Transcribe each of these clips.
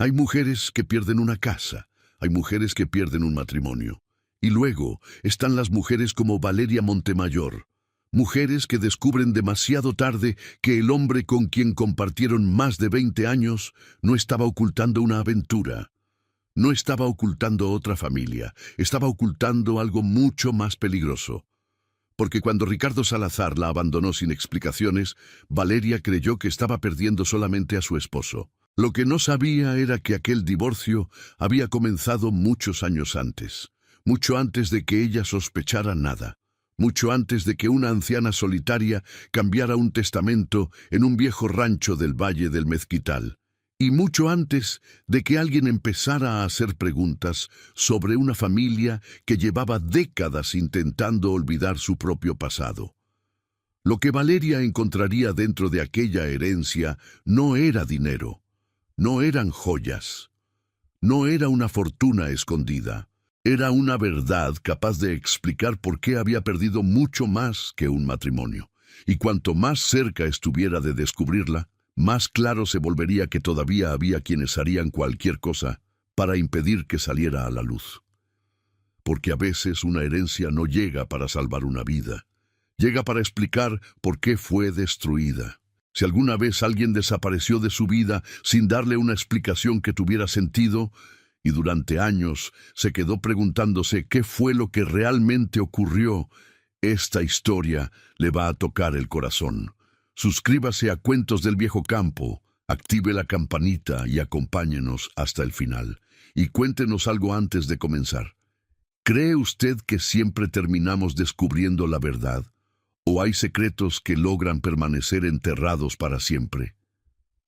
Hay mujeres que pierden una casa, hay mujeres que pierden un matrimonio. Y luego están las mujeres como Valeria Montemayor, mujeres que descubren demasiado tarde que el hombre con quien compartieron más de 20 años no estaba ocultando una aventura, no estaba ocultando otra familia, estaba ocultando algo mucho más peligroso. Porque cuando Ricardo Salazar la abandonó sin explicaciones, Valeria creyó que estaba perdiendo solamente a su esposo. Lo que no sabía era que aquel divorcio había comenzado muchos años antes, mucho antes de que ella sospechara nada, mucho antes de que una anciana solitaria cambiara un testamento en un viejo rancho del Valle del Mezquital, y mucho antes de que alguien empezara a hacer preguntas sobre una familia que llevaba décadas intentando olvidar su propio pasado. Lo que Valeria encontraría dentro de aquella herencia no era dinero, no eran joyas, no era una fortuna escondida, era una verdad capaz de explicar por qué había perdido mucho más que un matrimonio. Y cuanto más cerca estuviera de descubrirla, más claro se volvería que todavía había quienes harían cualquier cosa para impedir que saliera a la luz. Porque a veces una herencia no llega para salvar una vida, llega para explicar por qué fue destruida. Si alguna vez alguien desapareció de su vida sin darle una explicación que tuviera sentido, y durante años se quedó preguntándose qué fue lo que realmente ocurrió, esta historia le va a tocar el corazón. Suscríbase a Cuentos del Viejo Campo, active la campanita y acompáñenos hasta el final. Y cuéntenos algo antes de comenzar. ¿Cree usted que siempre terminamos descubriendo la verdad? ¿O hay secretos que logran permanecer enterrados para siempre?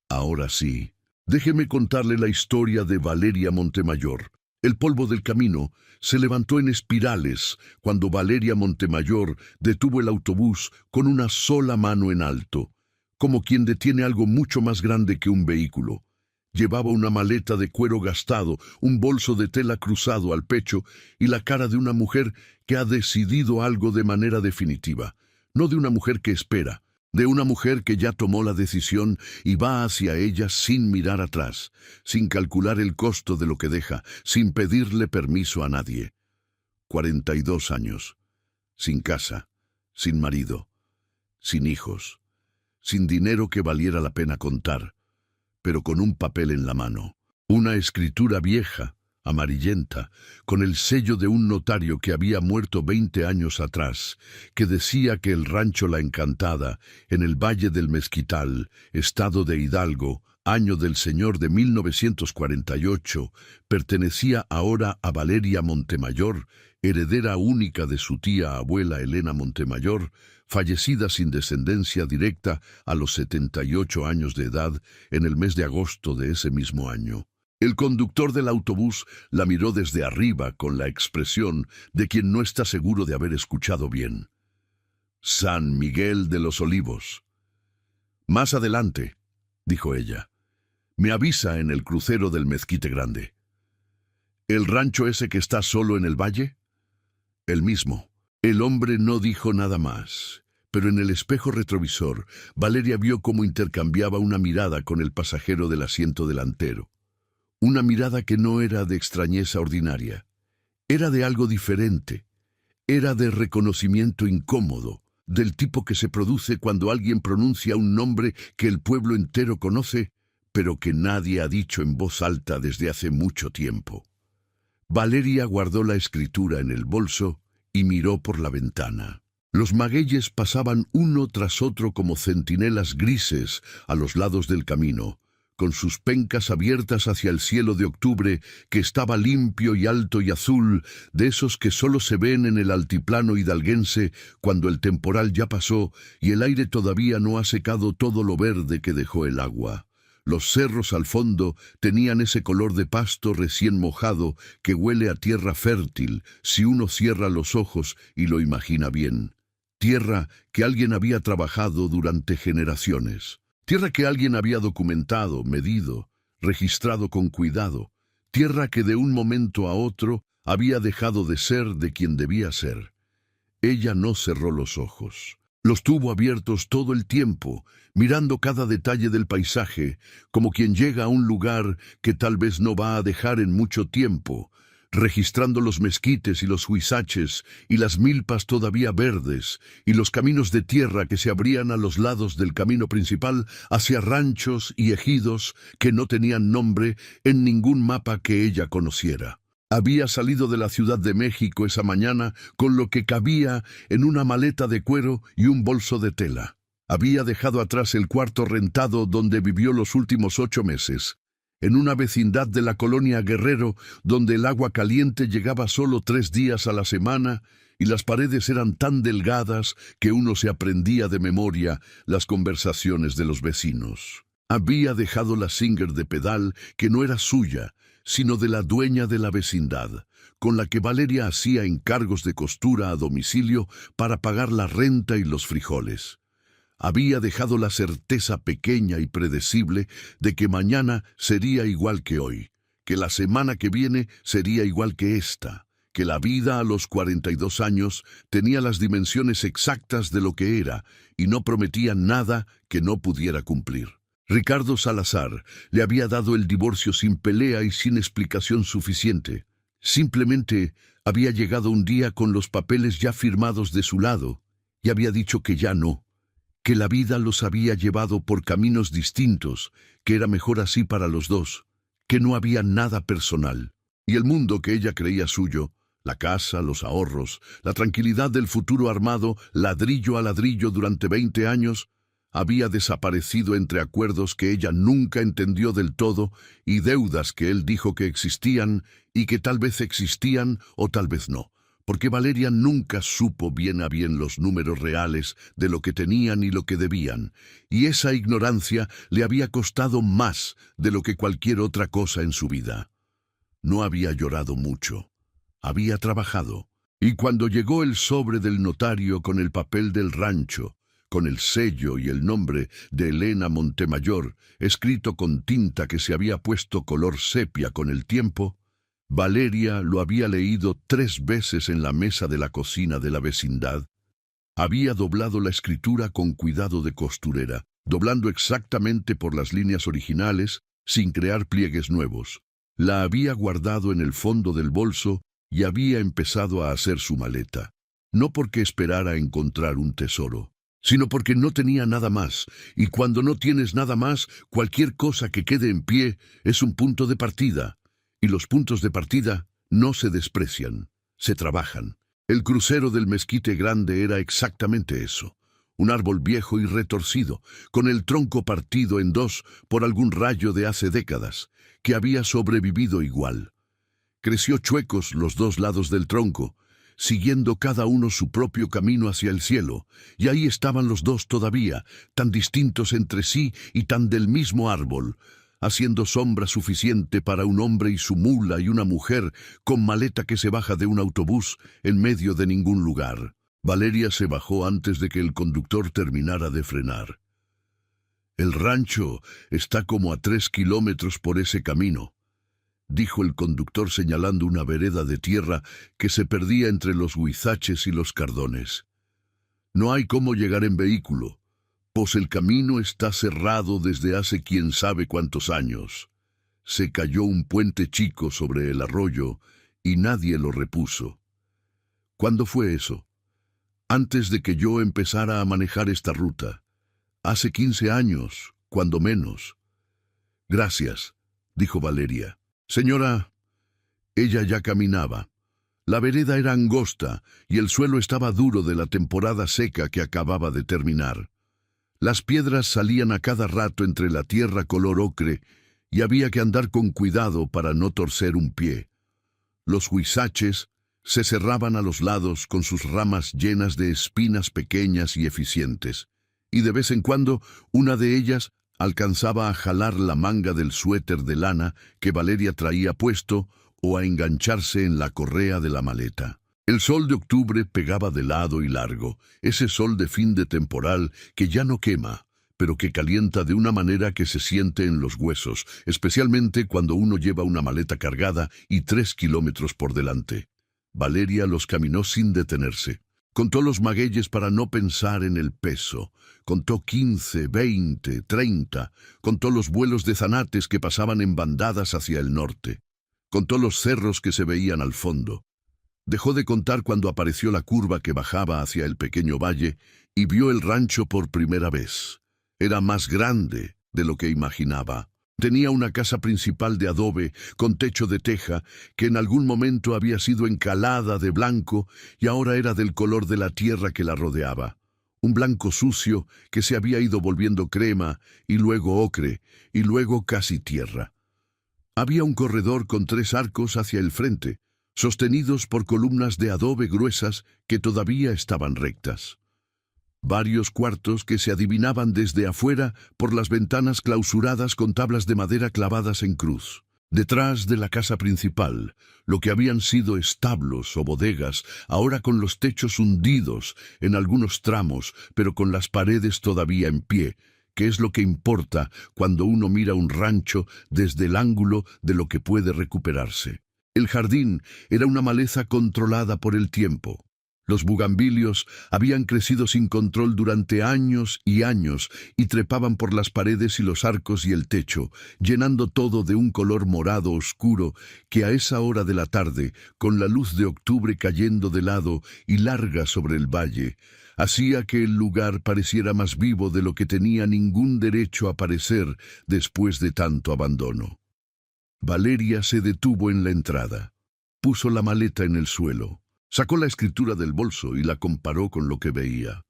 Ahora sí, déjeme contarle la historia de Valeria Montemayor. El polvo del camino se levantó en espirales cuando Valeria Montemayor detuvo el autobús con una sola mano en alto, como quien detiene algo mucho más grande que un vehículo. Llevaba una maleta de cuero gastado, un bolso de tela cruzado al pecho y la cara de una mujer que ha decidido algo de manera definitiva. No de una mujer que espera, de una mujer que ya tomó la decisión y va hacia ella sin mirar atrás, sin calcular el costo de lo que deja, sin pedirle permiso a nadie. 42 años, sin casa, sin marido, sin hijos, sin dinero que valiera la pena contar, pero con un papel en la mano, una escritura vieja, amarillenta, con el sello de un notario que había muerto 20 años atrás, que decía que el rancho La Encantada, en el Valle del Mezquital, estado de Hidalgo, año del señor de 1948, pertenecía ahora a Valeria Montemayor, heredera única de su tía abuela Elena Montemayor, fallecida sin descendencia directa a los 78 años de edad en el mes de agosto de ese mismo año. El conductor del autobús la miró desde arriba con la expresión de quien no está seguro de haber escuchado bien. San Miguel de los Olivos. Más adelante, dijo ella, me avisa en el crucero del Mezquite Grande. ¿El rancho ese que está solo en el valle? El mismo. El hombre no dijo nada más, pero en el espejo retrovisor, Valeria vio cómo intercambiaba una mirada con el pasajero del asiento delantero. Una mirada que no era de extrañeza ordinaria, era de algo diferente, era de reconocimiento incómodo, del tipo que se produce cuando alguien pronuncia un nombre que el pueblo entero conoce, pero que nadie ha dicho en voz alta desde hace mucho tiempo. Valeria guardó la escritura en el bolso y miró por la ventana. Los magueyes pasaban uno tras otro como centinelas grises a los lados del camino, con sus pencas abiertas hacia el cielo de octubre, que estaba limpio y alto y azul, de esos que solo se ven en el altiplano hidalguense cuando el temporal ya pasó y el aire todavía no ha secado todo lo verde que dejó el agua. Los cerros al fondo tenían ese color de pasto recién mojado que huele a tierra fértil si uno cierra los ojos y lo imagina bien. Tierra que alguien había trabajado durante generaciones. Tierra que alguien había documentado, medido, registrado con cuidado. Tierra que de un momento a otro había dejado de ser de quien debía ser. Ella no cerró los ojos. Los tuvo abiertos todo el tiempo, mirando cada detalle del paisaje, como quien llega a un lugar que tal vez no va a dejar en mucho tiempo, registrando los mezquites y los huizaches y las milpas todavía verdes y los caminos de tierra que se abrían a los lados del camino principal hacia ranchos y ejidos que no tenían nombre en ningún mapa que ella conociera. Había salido de la Ciudad de México esa mañana con lo que cabía en una maleta de cuero y un bolso de tela. Había dejado atrás el cuarto rentado donde vivió los últimos 8 meses. En una vecindad de la colonia Guerrero, donde el agua caliente llegaba solo 3 días a la semana y las paredes eran tan delgadas que uno se aprendía de memoria las conversaciones de los vecinos. Había dejado la Singer de pedal, que no era suya, sino de la dueña de la vecindad, con la que Valeria hacía encargos de costura a domicilio para pagar la renta y los frijoles. Había dejado la certeza pequeña y predecible de que mañana sería igual que hoy, que la semana que viene sería igual que esta, que la vida a los 42 años tenía las dimensiones exactas de lo que era y no prometía nada que no pudiera cumplir. Ricardo Salazar le había dado el divorcio sin pelea y sin explicación suficiente. Simplemente había llegado un día con los papeles ya firmados de su lado y había dicho que ya no, que la vida los había llevado por caminos distintos, que era mejor así para los dos, que no había nada personal. Y el mundo que ella creía suyo, la casa, los ahorros, la tranquilidad del futuro armado, ladrillo a ladrillo durante 20 años, había desaparecido entre acuerdos que ella nunca entendió del todo y deudas que él dijo que existían y que tal vez existían o tal vez no, porque Valeria nunca supo bien a bien los números reales de lo que tenían y lo que debían, y esa ignorancia le había costado más de lo que cualquier otra cosa en su vida. No había llorado mucho, había trabajado, y cuando llegó el sobre del notario con el papel del rancho, con el sello y el nombre de Elena Montemayor, escrito con tinta que se había puesto color sepia con el tiempo, Valeria lo había leído 3 veces en la mesa de la cocina de la vecindad. Había doblado la escritura con cuidado de costurera, doblando exactamente por las líneas originales, sin crear pliegues nuevos. La había guardado en el fondo del bolso y había empezado a hacer su maleta, no porque esperara encontrar un tesoro, sino porque no tenía nada más, y cuando no tienes nada más, cualquier cosa que quede en pie es un punto de partida, y los puntos de partida no se desprecian, se trabajan. El crucero del Mezquite Grande era exactamente eso, un árbol viejo y retorcido, con el tronco partido en 2 por algún rayo de hace décadas, que había sobrevivido igual. Creció chuecos los 2 lados del tronco, siguiendo cada uno su propio camino hacia el cielo, y ahí estaban los 2 todavía, tan distintos entre sí y tan del mismo árbol, haciendo sombra suficiente para un hombre y su mula y una mujer con maleta que se baja de un autobús en medio de ningún lugar. Valeria se bajó antes de que el conductor terminara de frenar. «El rancho está como a 3 kilómetros por ese camino», dijo el conductor señalando una vereda de tierra que se perdía entre los huizaches y los cardones. «No hay cómo llegar en vehículo, pues el camino está cerrado desde hace quién sabe cuántos años. Se cayó un puente chico sobre el arroyo y nadie lo repuso». «¿Cuándo fue eso?» «Antes de que yo empezara a manejar esta ruta. Hace 15 años, cuando menos». «Gracias», dijo Valeria. «Señora». Ella ya caminaba. La vereda era angosta y el suelo estaba duro de la temporada seca que acababa de terminar. Las piedras salían a cada rato entre la tierra color ocre y había que andar con cuidado para no torcer un pie. Los huizaches se cerraban a los lados con sus ramas llenas de espinas pequeñas y eficientes, y de vez en cuando una de ellas alcanzaba a jalar la manga del suéter de lana que Valeria traía puesto o a engancharse en la correa de la maleta. El sol de octubre pegaba de lado y largo, ese sol de fin de temporal que ya no quema, pero que calienta de una manera que se siente en los huesos, especialmente cuando uno lleva una maleta cargada y 3 kilómetros por delante. Valeria los caminó sin detenerse. Contó los magueyes para no pensar en el peso. Contó 15, 20, 30. Contó los vuelos de zanates que pasaban en bandadas hacia el norte. Contó los cerros que se veían al fondo. Dejó de contar cuando apareció la curva que bajaba hacia el pequeño valle y vio el rancho por primera vez. Era más grande de lo que imaginaba. Tenía una casa principal de adobe con techo de teja que en algún momento había sido encalada de blanco y ahora era del color de la tierra que la rodeaba. Un blanco sucio que se había ido volviendo crema y luego ocre y luego casi tierra. Había un corredor con 3 arcos hacia el frente, sostenidos por columnas de adobe gruesas que todavía estaban rectas. Varios cuartos que se adivinaban desde afuera por las ventanas clausuradas con tablas de madera clavadas en cruz. Detrás de la casa principal, lo que habían sido establos o bodegas, ahora con los techos hundidos en algunos tramos, pero con las paredes todavía en pie, que es lo que importa cuando uno mira un rancho desde el ángulo de lo que puede recuperarse. El jardín era una maleza controlada por el tiempo. Los bugambilios habían crecido sin control durante años y años y trepaban por las paredes y los arcos y el techo, llenando todo de un color morado oscuro que a esa hora de la tarde, con la luz de octubre cayendo de lado y larga sobre el valle, hacía que el lugar pareciera más vivo de lo que tenía ningún derecho a parecer después de tanto abandono. Valeria se detuvo en la entrada. Puso la maleta en el suelo. Sacó la escritura del bolso y la comparó con lo que veía.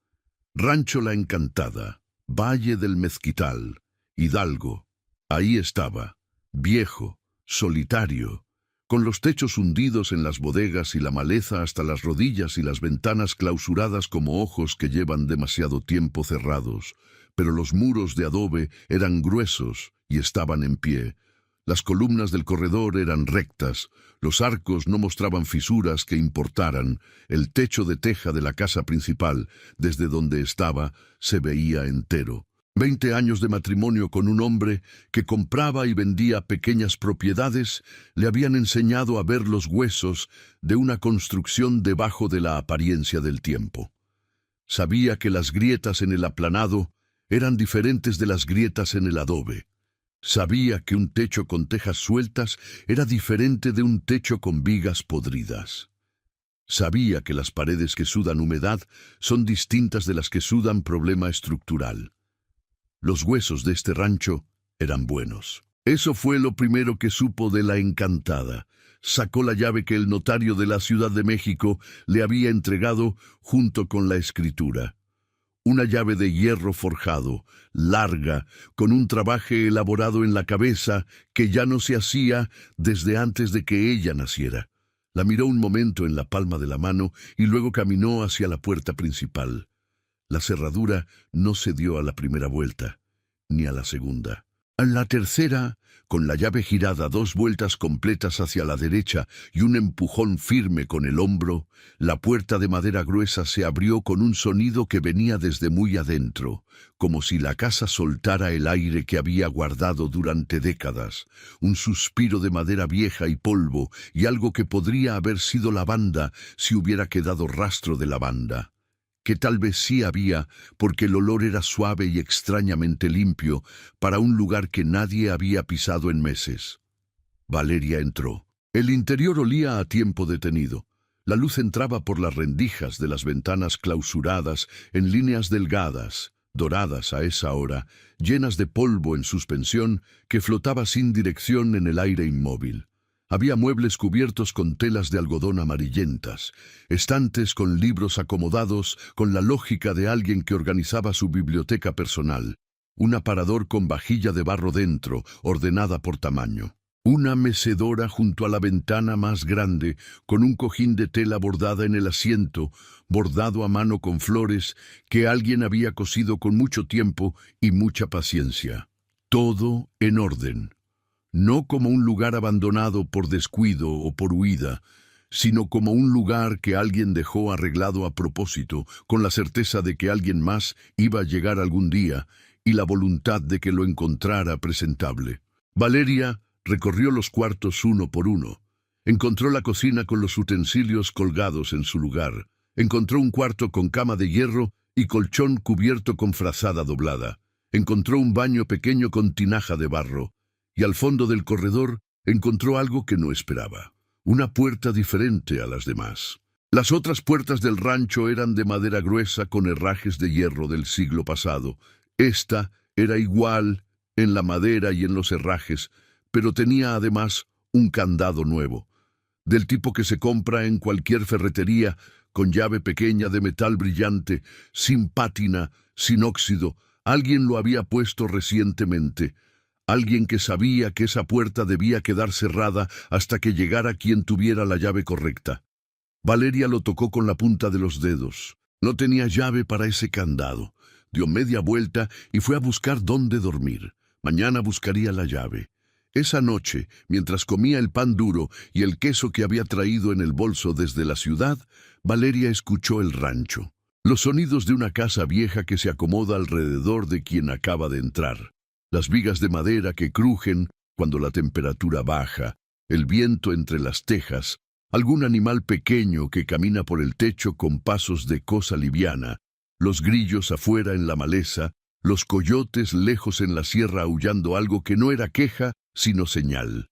Rancho La Encantada, Valle del Mezquital, Hidalgo. Ahí estaba, viejo, solitario, con los techos hundidos en las bodegas y la maleza hasta las rodillas y las ventanas clausuradas como ojos que llevan demasiado tiempo cerrados, pero los muros de adobe eran gruesos y estaban en pie. Las columnas del corredor eran rectas, los arcos no mostraban fisuras que importaran, el techo de teja de la casa principal, desde donde estaba, se veía entero. 20 años de matrimonio con un hombre que compraba y vendía pequeñas propiedades le habían enseñado a ver los huesos de una construcción debajo de la apariencia del tiempo. Sabía que las grietas en el aplanado eran diferentes de las grietas en el adobe. Sabía que un techo con tejas sueltas era diferente de un techo con vigas podridas. Sabía que las paredes que sudan humedad son distintas de las que sudan problema estructural. Los huesos de este rancho eran buenos. Eso fue lo primero que supo de La Encantada. Sacó la llave que el notario de la Ciudad de México le había entregado junto con la escritura. Una llave de hierro forjado, larga, con un trabaje elaborado en la cabeza que ya no se hacía desde antes de que ella naciera. La miró un momento en la palma de la mano y luego caminó hacia la puerta principal. La cerradura no se dio a la primera vuelta, ni a la segunda. A la tercera, con la llave girada 2 vueltas completas hacia la derecha y un empujón firme con el hombro, la puerta de madera gruesa se abrió con un sonido que venía desde muy adentro, como si la casa soltara el aire que había guardado durante décadas, un suspiro de madera vieja y polvo y algo que podría haber sido lavanda si hubiera quedado rastro de lavanda. Que tal vez sí había, porque el olor era suave y extrañamente limpio para un lugar que nadie había pisado en meses. Valeria entró. El interior olía a tiempo detenido. La luz entraba por las rendijas de las ventanas clausuradas en líneas delgadas, doradas a esa hora, llenas de polvo en suspensión que flotaba sin dirección en el aire inmóvil. Había muebles cubiertos con telas de algodón amarillentas, estantes con libros acomodados con la lógica de alguien que organizaba su biblioteca personal, un aparador con vajilla de barro dentro, ordenada por tamaño, una mecedora junto a la ventana más grande, con un cojín de tela bordada en el asiento, bordado a mano con flores que alguien había cosido con mucho tiempo y mucha paciencia. Todo en orden. No como un lugar abandonado por descuido o por huida, sino como un lugar que alguien dejó arreglado a propósito, con la certeza de que alguien más iba a llegar algún día y la voluntad de que lo encontrara presentable. Valeria recorrió los cuartos uno por uno. Encontró la cocina con los utensilios colgados en su lugar. Encontró un cuarto con cama de hierro y colchón cubierto con frazada doblada. Encontró un baño pequeño con tinaja de barro. Y al fondo del corredor encontró algo que no esperaba. Una puerta diferente a las demás. Las otras puertas del rancho eran de madera gruesa con herrajes de hierro del siglo pasado. Esta era igual en la madera y en los herrajes, pero tenía además un candado nuevo, del tipo que se compra en cualquier ferretería, con llave pequeña de metal brillante, sin pátina, sin óxido. Alguien lo había puesto recientemente. Alguien que sabía que esa puerta debía quedar cerrada hasta que llegara quien tuviera la llave correcta. Valeria lo tocó con la punta de los dedos. No tenía llave para ese candado. Dio media vuelta y fue a buscar dónde dormir. Mañana buscaría la llave. Esa noche, mientras comía el pan duro y el queso que había traído en el bolso desde la ciudad, Valeria escuchó el rancho. Los sonidos de una casa vieja que se acomoda alrededor de quien acaba de entrar. Las vigas de madera que crujen cuando la temperatura baja, el viento entre las tejas, algún animal pequeño que camina por el techo con pasos de cosa liviana, los grillos afuera en la maleza, los coyotes lejos en la sierra aullando algo que no era queja, sino señal.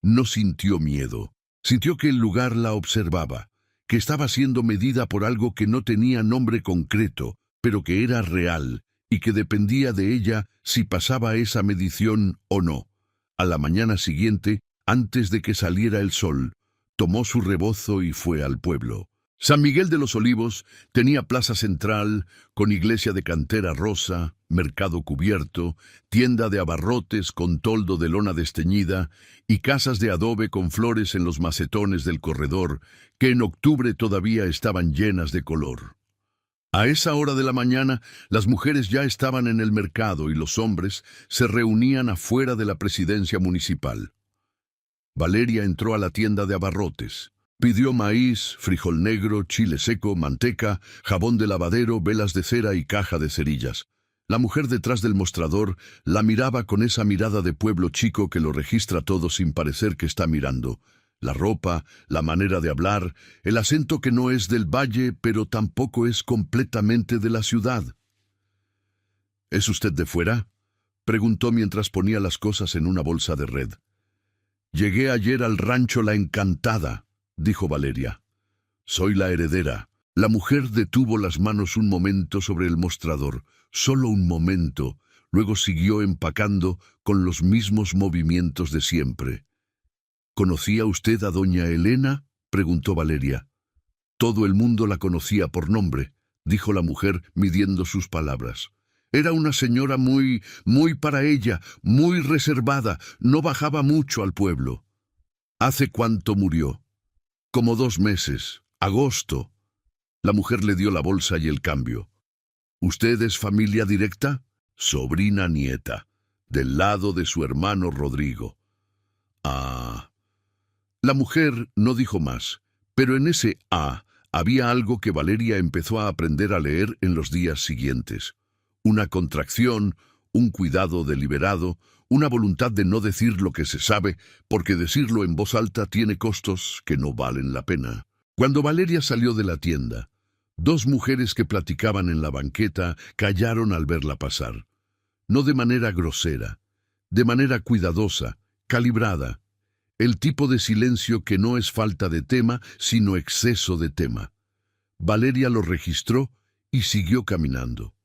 No sintió miedo. Sintió que el lugar la observaba, que estaba siendo medida por algo que no tenía nombre concreto, pero que era real, y que dependía de ella si pasaba esa medición o no. A la mañana siguiente, antes de que saliera el sol, tomó su rebozo y fue al pueblo. San Miguel de los Olivos tenía plaza central, con iglesia de cantera rosa, mercado cubierto, tienda de abarrotes con toldo de lona desteñida y casas de adobe con flores en los macetones del corredor, que en octubre todavía estaban llenas de color. A esa hora de la mañana, las mujeres ya estaban en el mercado y los hombres se reunían afuera de la presidencia municipal. Valeria entró a la tienda de abarrotes. Pidió maíz, frijol negro, chile seco, manteca, jabón de lavadero, velas de cera y caja de cerillas. La mujer detrás del mostrador la miraba con esa mirada de pueblo chico que lo registra todo sin parecer que está mirando. La ropa, la manera de hablar, el acento que no es del valle, pero tampoco es completamente de la ciudad. ¿Es usted de fuera?, preguntó mientras ponía las cosas en una bolsa de red. Llegué ayer al rancho La Encantada, dijo Valeria. Soy la heredera. La mujer detuvo las manos un momento sobre el mostrador, solo un momento, luego siguió empacando con los mismos movimientos de siempre. ¿Conocía usted a doña Elena?, preguntó Valeria. Todo el mundo la conocía por nombre, dijo la mujer midiendo sus palabras. Era una señora muy para ella, muy reservada, no bajaba mucho al pueblo. ¿Hace cuánto murió? Como 2 meses, agosto. La mujer le dio la bolsa y el cambio. ¿Usted es familia directa? Sobrina nieta, del lado de su hermano Rodrigo. Ah. La mujer no dijo más, pero en ese había algo que Valeria empezó a aprender a leer en los días siguientes. Una contracción, un cuidado deliberado, una voluntad de no decir lo que se sabe, porque decirlo en voz alta tiene costos que no valen la pena. Cuando Valeria salió de la tienda, 2 mujeres que platicaban en la banqueta callaron al verla pasar. No de manera grosera, de manera cuidadosa, calibrada. El tipo de silencio que no es falta de tema, sino exceso de tema. Valeria lo registró y siguió caminando.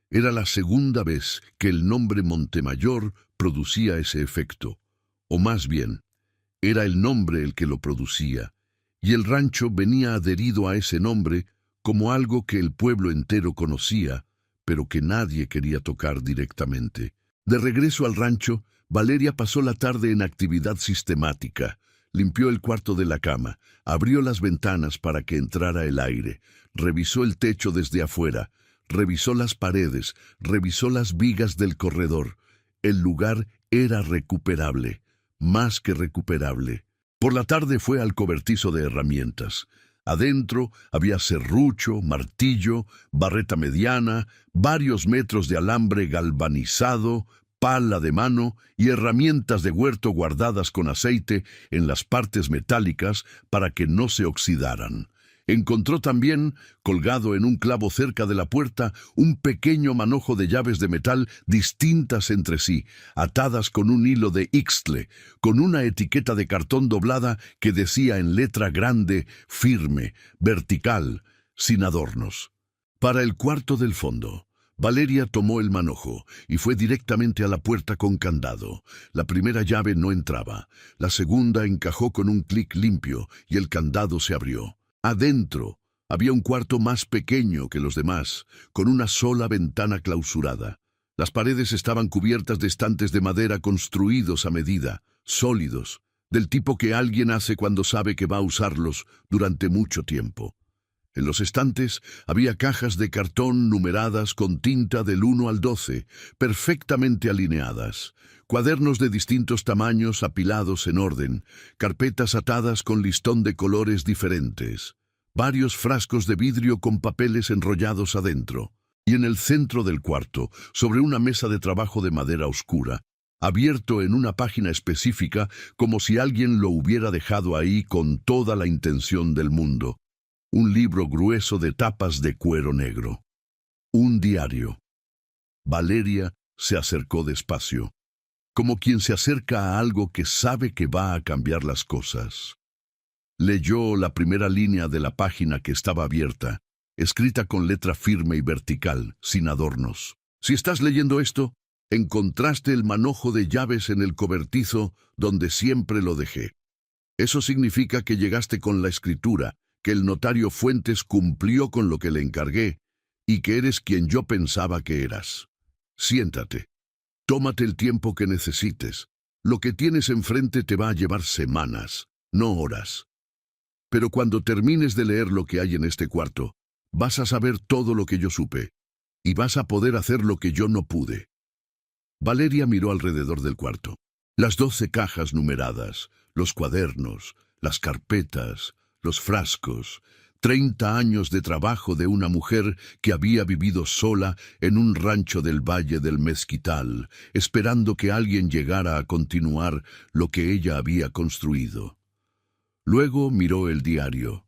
Era la segunda vez que el nombre Montemayor producía ese efecto, o más bien, era el nombre el que lo producía, y el rancho venía adherido a ese nombre como algo que el pueblo entero conocía, pero que nadie quería tocar directamente. De regreso al rancho, Valeria pasó la tarde en actividad sistemática. Limpió el cuarto de la cama, abrió las ventanas para que entrara el aire, revisó el techo desde afuera, revisó las paredes, revisó las vigas del corredor. El lugar era recuperable, más que recuperable. Por la tarde fue al cobertizo de herramientas. Adentro había serrucho, martillo, barreta mediana, varios metros de alambre galvanizado, pala de mano y herramientas de huerto guardadas con aceite en las partes metálicas para que no se oxidaran. Encontró también, colgado en un clavo cerca de la puerta, un pequeño manojo de llaves de metal distintas entre sí, atadas con un hilo de ixtle, con una etiqueta de cartón doblada que decía en letra grande, firme, vertical, sin adornos. Para el cuarto del fondo, Valeria tomó el manojo y fue directamente a la puerta con candado. La primera llave no entraba, la segunda encajó con un clic limpio y el candado se abrió. Adentro había un cuarto más pequeño que los demás, con una sola ventana clausurada. Las paredes estaban cubiertas de estantes de madera construidos a medida, sólidos, del tipo que alguien hace cuando sabe que va a usarlos durante mucho tiempo. En los estantes había cajas de cartón numeradas con tinta del 1 al 12, perfectamente alineadas, cuadernos de distintos tamaños apilados en orden, carpetas atadas con listón de colores diferentes, varios frascos de vidrio con papeles enrollados adentro, y en el centro del cuarto, sobre una mesa de trabajo de madera oscura, abierto en una página específica como si alguien lo hubiera dejado ahí con toda la intención del mundo, un libro grueso de tapas de cuero negro. Un diario. Valeria se acercó despacio, como quien se acerca a algo que sabe que va a cambiar las cosas. Leyó la primera línea de la página que estaba abierta, escrita con letra firme y vertical, sin adornos. Si estás leyendo esto, encontraste el manojo de llaves en el cobertizo donde siempre lo dejé. Eso significa que llegaste con la escritura, que el notario Fuentes cumplió con lo que le encargué y que eres quien yo pensaba que eras. Siéntate. Tómate el tiempo que necesites. Lo que tienes enfrente te va a llevar semanas, no horas. Pero cuando termines de leer lo que hay en este cuarto, vas a saber todo lo que yo supe y vas a poder hacer lo que yo no pude. Valeria miró alrededor del cuarto. Las 12 cajas numeradas, los cuadernos, las carpetas, los frascos, 30 años de trabajo de una mujer que había vivido sola en un rancho del Valle del Mezquital, esperando que alguien llegara a continuar lo que ella había construido. Luego miró el diario.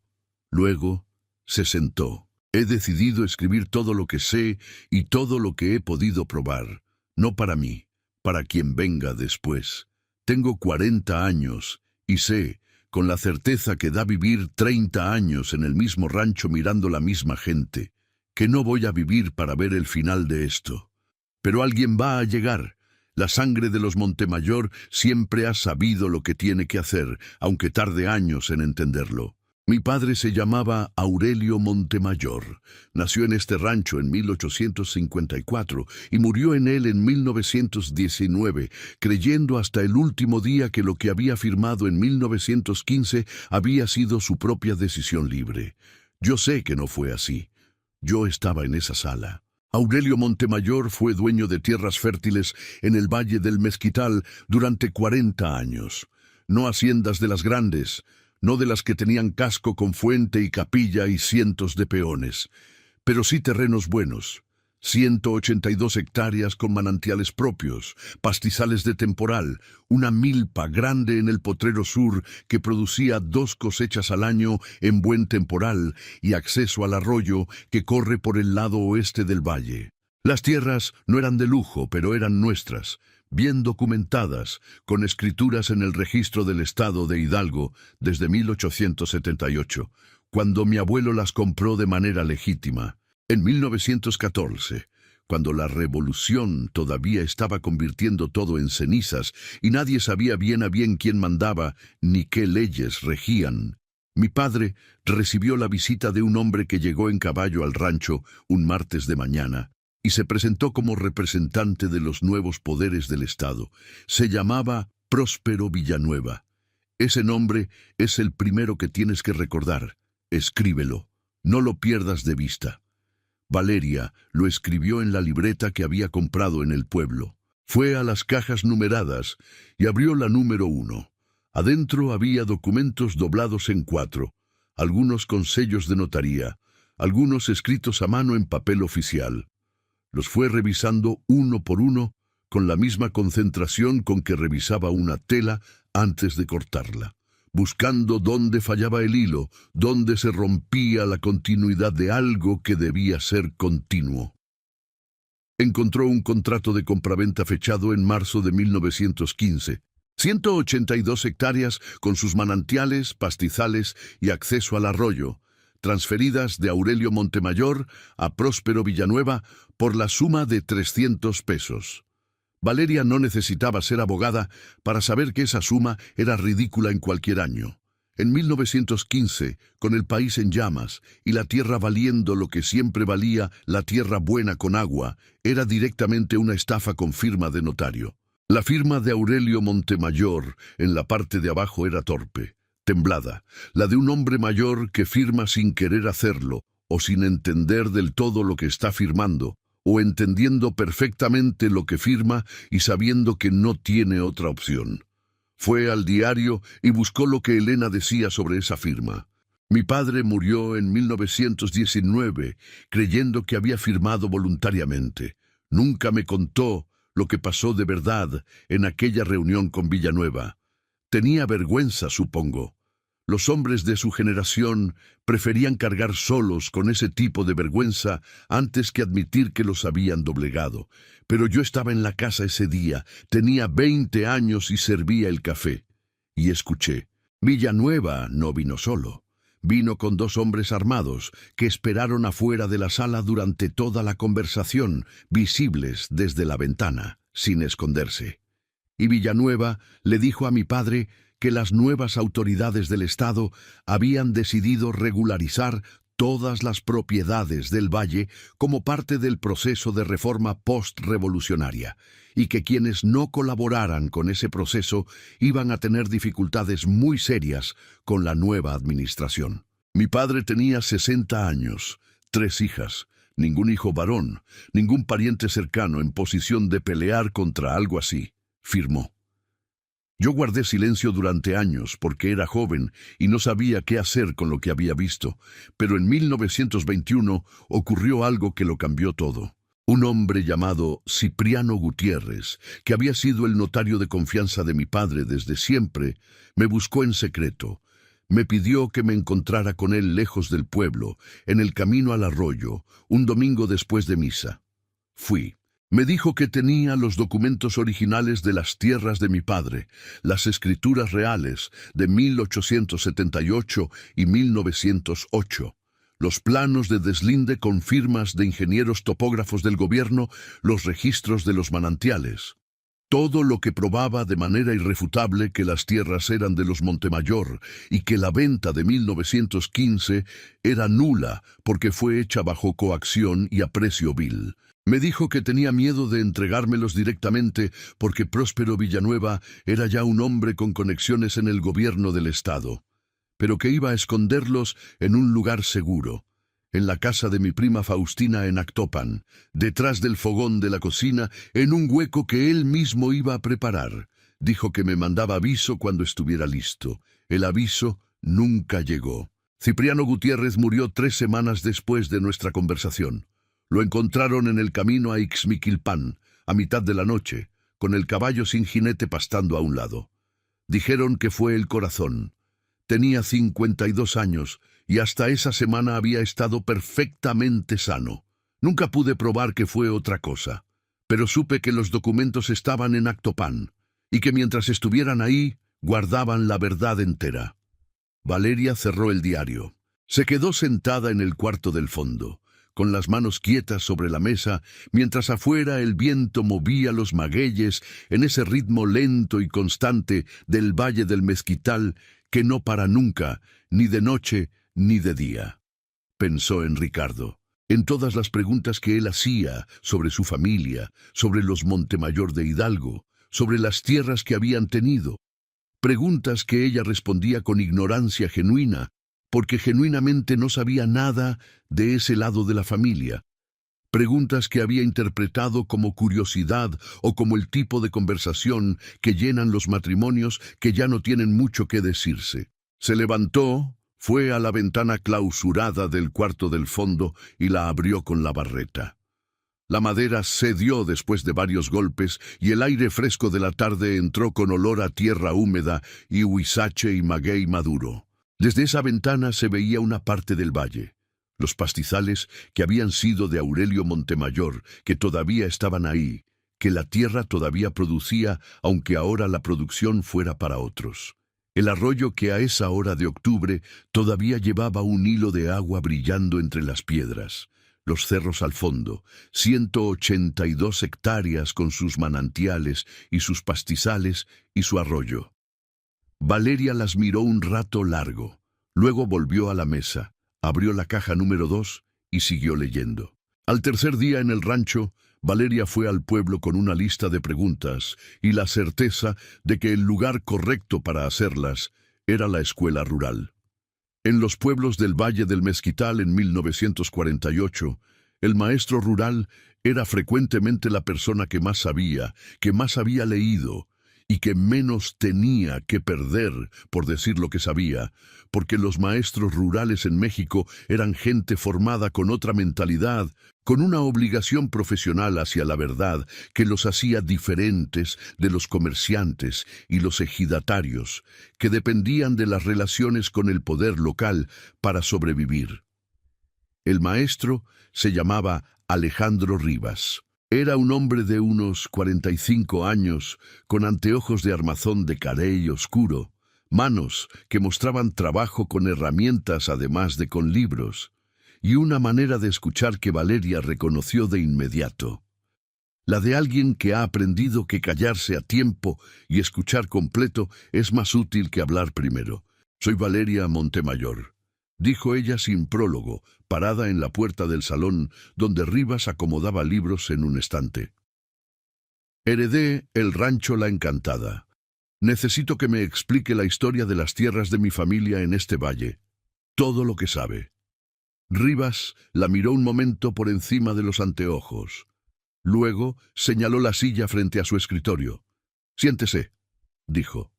Luego se sentó. He decidido escribir todo lo que sé y todo lo que he podido probar. No para mí, para quien venga después. Tengo 40 años y sé, con la certeza que da vivir 30 años en el mismo rancho mirando la misma gente, que no voy a vivir para ver el final de esto. Pero alguien va a llegar. La sangre de los Montemayor siempre ha sabido lo que tiene que hacer, aunque tarde años en entenderlo. Mi padre se llamaba Aurelio Montemayor. Nació en este rancho en 1854 y murió en él en 1919, creyendo hasta el último día que lo que había firmado en 1915 había sido su propia decisión libre. Yo sé que no fue así. Yo estaba en esa sala. Aurelio Montemayor fue dueño de tierras fértiles en el Valle del Mezquital durante 40 años. No haciendas de las grandes, no de las que tenían casco con fuente y capilla y cientos de peones, pero sí terrenos buenos, 182 hectáreas con manantiales propios, pastizales de temporal, una milpa grande en el Potrero Sur que producía 2 cosechas al año en buen temporal y acceso al arroyo que corre por el lado oeste del valle. Las tierras no eran de lujo, pero eran nuestras, bien documentadas, con escrituras en el registro del estado de Hidalgo desde 1878, cuando mi abuelo las compró de manera legítima. En 1914, cuando la revolución todavía estaba convirtiendo todo en cenizas y nadie sabía bien a bien quién mandaba ni qué leyes regían, mi padre recibió la visita de un hombre que llegó en caballo al rancho un martes de mañana y se presentó como representante de los nuevos poderes del Estado. Se llamaba Próspero Villanueva. Ese nombre es el primero que tienes que recordar. Escríbelo, no lo pierdas de vista. Valeria lo escribió en la libreta que había comprado en el pueblo. Fue a las cajas numeradas y abrió la número 1. Adentro había documentos doblados en 4, algunos con sellos de notaría, algunos escritos a mano en papel oficial. Los fue revisando uno por uno con la misma concentración con que revisaba una tela antes de cortarla. buscando dónde fallaba el hilo, dónde se rompía la continuidad de algo que debía ser continuo. Encontró un contrato de compraventa fechado en marzo de 1915. 182 hectáreas con sus manantiales, pastizales y acceso al arroyo, transferidas de Aurelio Montemayor a Próspero Villanueva por la suma de 300 pesos. Valeria no necesitaba ser abogada para saber que esa suma era ridícula en cualquier año. En 1915, con el país en llamas y la tierra valiendo lo que siempre valía la tierra buena con agua, era directamente una estafa con firma de notario. La firma de Aurelio Montemayor en la parte de abajo era torpe, temblada, la de un hombre mayor que firma sin querer hacerlo o sin entender del todo lo que está firmando, o entendiendo perfectamente lo que firma y sabiendo que no tiene otra opción. Fue al diario y buscó lo que Elena decía sobre esa firma. Mi padre murió en 1919, creyendo que había firmado voluntariamente. Nunca me contó lo que pasó de verdad en aquella reunión con Villanueva. Tenía vergüenza, supongo. Los hombres de su generación preferían cargar solos con ese tipo de vergüenza antes que admitir que los habían doblegado. Pero yo estaba en la casa ese día, tenía 20 años y servía el café. Y escuché. Villanueva no vino solo. Vino con 2 hombres armados que esperaron afuera de la sala durante toda la conversación, visibles desde la ventana, sin esconderse. Y Villanueva le dijo a mi padre que las nuevas autoridades del Estado habían decidido regularizar todas las propiedades del valle como parte del proceso de reforma postrevolucionaria, y que quienes no colaboraran con ese proceso iban a tener dificultades muy serias con la nueva administración. Mi padre tenía 60 años, 3 hijas, ningún hijo varón, ningún pariente cercano en posición de pelear contra algo así, firmó. Yo guardé silencio durante años porque era joven y no sabía qué hacer con lo que había visto, pero en 1921 ocurrió algo que lo cambió todo. Un hombre llamado Cipriano Gutiérrez, que había sido el notario de confianza de mi padre desde siempre, me buscó en secreto. Me pidió que me encontrara con él lejos del pueblo, en el camino al arroyo, un domingo después de misa. Fui. Me dijo que tenía los documentos originales de las tierras de mi padre, las escrituras reales de 1878 y 1908, los planos de deslinde con firmas de ingenieros topógrafos del gobierno, los registros de los manantiales. Todo lo que probaba de manera irrefutable que las tierras eran de los Montemayor y que la venta de 1915 era nula porque fue hecha bajo coacción y a precio vil. Me dijo que tenía miedo de entregármelos directamente porque Próspero Villanueva era ya un hombre con conexiones en el gobierno del Estado, pero que iba a esconderlos en un lugar seguro, en la casa de mi prima Faustina en Actopan, detrás del fogón de la cocina, en un hueco que él mismo iba a preparar. Dijo que me mandaba aviso cuando estuviera listo. El aviso nunca llegó. Cipriano Gutiérrez murió 3 semanas después de nuestra conversación. Lo encontraron en el camino a Ixmiquilpan, a mitad de la noche, con el caballo sin jinete pastando a un lado. Dijeron que fue el corazón. Tenía 52 años y hasta esa semana había estado perfectamente sano. Nunca pude probar que fue otra cosa, pero supe que los documentos estaban en Actopan y que mientras estuvieran ahí, guardaban la verdad entera. Valeria cerró el diario. Se quedó sentada en el cuarto del fondo, con las manos quietas sobre la mesa, mientras afuera el viento movía los magueyes en ese ritmo lento y constante del Valle del Mezquital que no para nunca, ni de noche ni de día. Pensó en Ricardo, en todas las preguntas que él hacía sobre su familia, sobre los Montemayor de Hidalgo, sobre las tierras que habían tenido. Preguntas que ella respondía con ignorancia genuina, porque genuinamente no sabía nada de ese lado de la familia. Preguntas que había interpretado como curiosidad o como el tipo de conversación que llenan los matrimonios que ya no tienen mucho que decirse. Se levantó, fue a la ventana clausurada del cuarto del fondo y la abrió con la barreta. La madera cedió después de varios golpes y el aire fresco de la tarde entró con olor a tierra húmeda y huizache y maguey maduro. Desde esa ventana se veía una parte del valle. Los pastizales que habían sido de Aurelio Montemayor, que todavía estaban ahí, que la tierra todavía producía, aunque ahora la producción fuera para otros. El arroyo que a esa hora de octubre todavía llevaba un hilo de agua brillando entre las piedras. Los cerros al fondo, 182 hectáreas con sus manantiales y sus pastizales y su arroyo. Valeria las miró un rato largo. Luego volvió a la mesa, abrió la caja número 2 y siguió leyendo. Al tercer día en el rancho, Valeria fue al pueblo con una lista de preguntas y la certeza de que el lugar correcto para hacerlas era la escuela rural. En los pueblos del Valle del Mezquital en 1948, el maestro rural era frecuentemente la persona que más sabía, que más había leído y que menos tenía que perder por decir lo que sabía, porque los maestros rurales en México eran gente formada con otra mentalidad, con una obligación profesional hacia la verdad que los hacía diferentes de los comerciantes y los ejidatarios, que dependían de las relaciones con el poder local para sobrevivir. El maestro se llamaba Alejandro Rivas. Era un hombre de unos 45 años, con anteojos de armazón de carey oscuro, manos que mostraban trabajo con herramientas además de con libros, y una manera de escuchar que Valeria reconoció de inmediato. La de alguien que ha aprendido que callarse a tiempo y escuchar completo es más útil que hablar primero. «Soy Valeria Montemayor», dijo ella sin prólogo, parada en la puerta del salón donde Rivas acomodaba libros en un estante. «Heredé el rancho La Encantada. Necesito que me explique la historia de las tierras de mi familia en este valle. Todo lo que sabe». Rivas la miró un momento por encima de los anteojos. Luego señaló la silla frente a su escritorio. «Siéntese», dijo.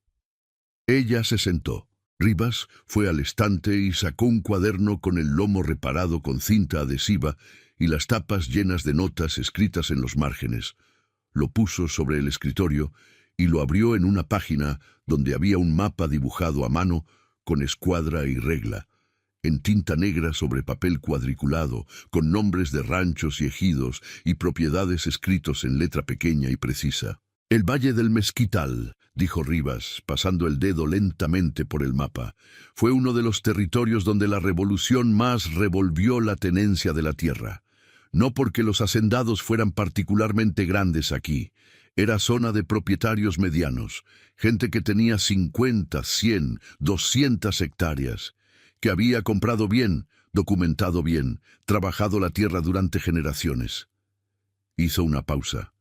Ella se sentó. Rivas fue al estante y sacó un cuaderno con el lomo reparado con cinta adhesiva y las tapas llenas de notas escritas en los márgenes. Lo puso sobre el escritorio y lo abrió en una página donde había un mapa dibujado a mano con escuadra y regla, en tinta negra sobre papel cuadriculado, con nombres de ranchos y ejidos y propiedades escritos en letra pequeña y precisa. «El Valle del Mezquital», dijo Rivas, pasando el dedo lentamente por el mapa, «fue uno de los territorios donde la revolución más revolvió la tenencia de la tierra. No porque los hacendados fueran particularmente grandes aquí. Era zona de propietarios medianos, gente que tenía 50, 100, 200 hectáreas, que había comprado bien, documentado bien, trabajado la tierra durante generaciones». Hizo una pausa.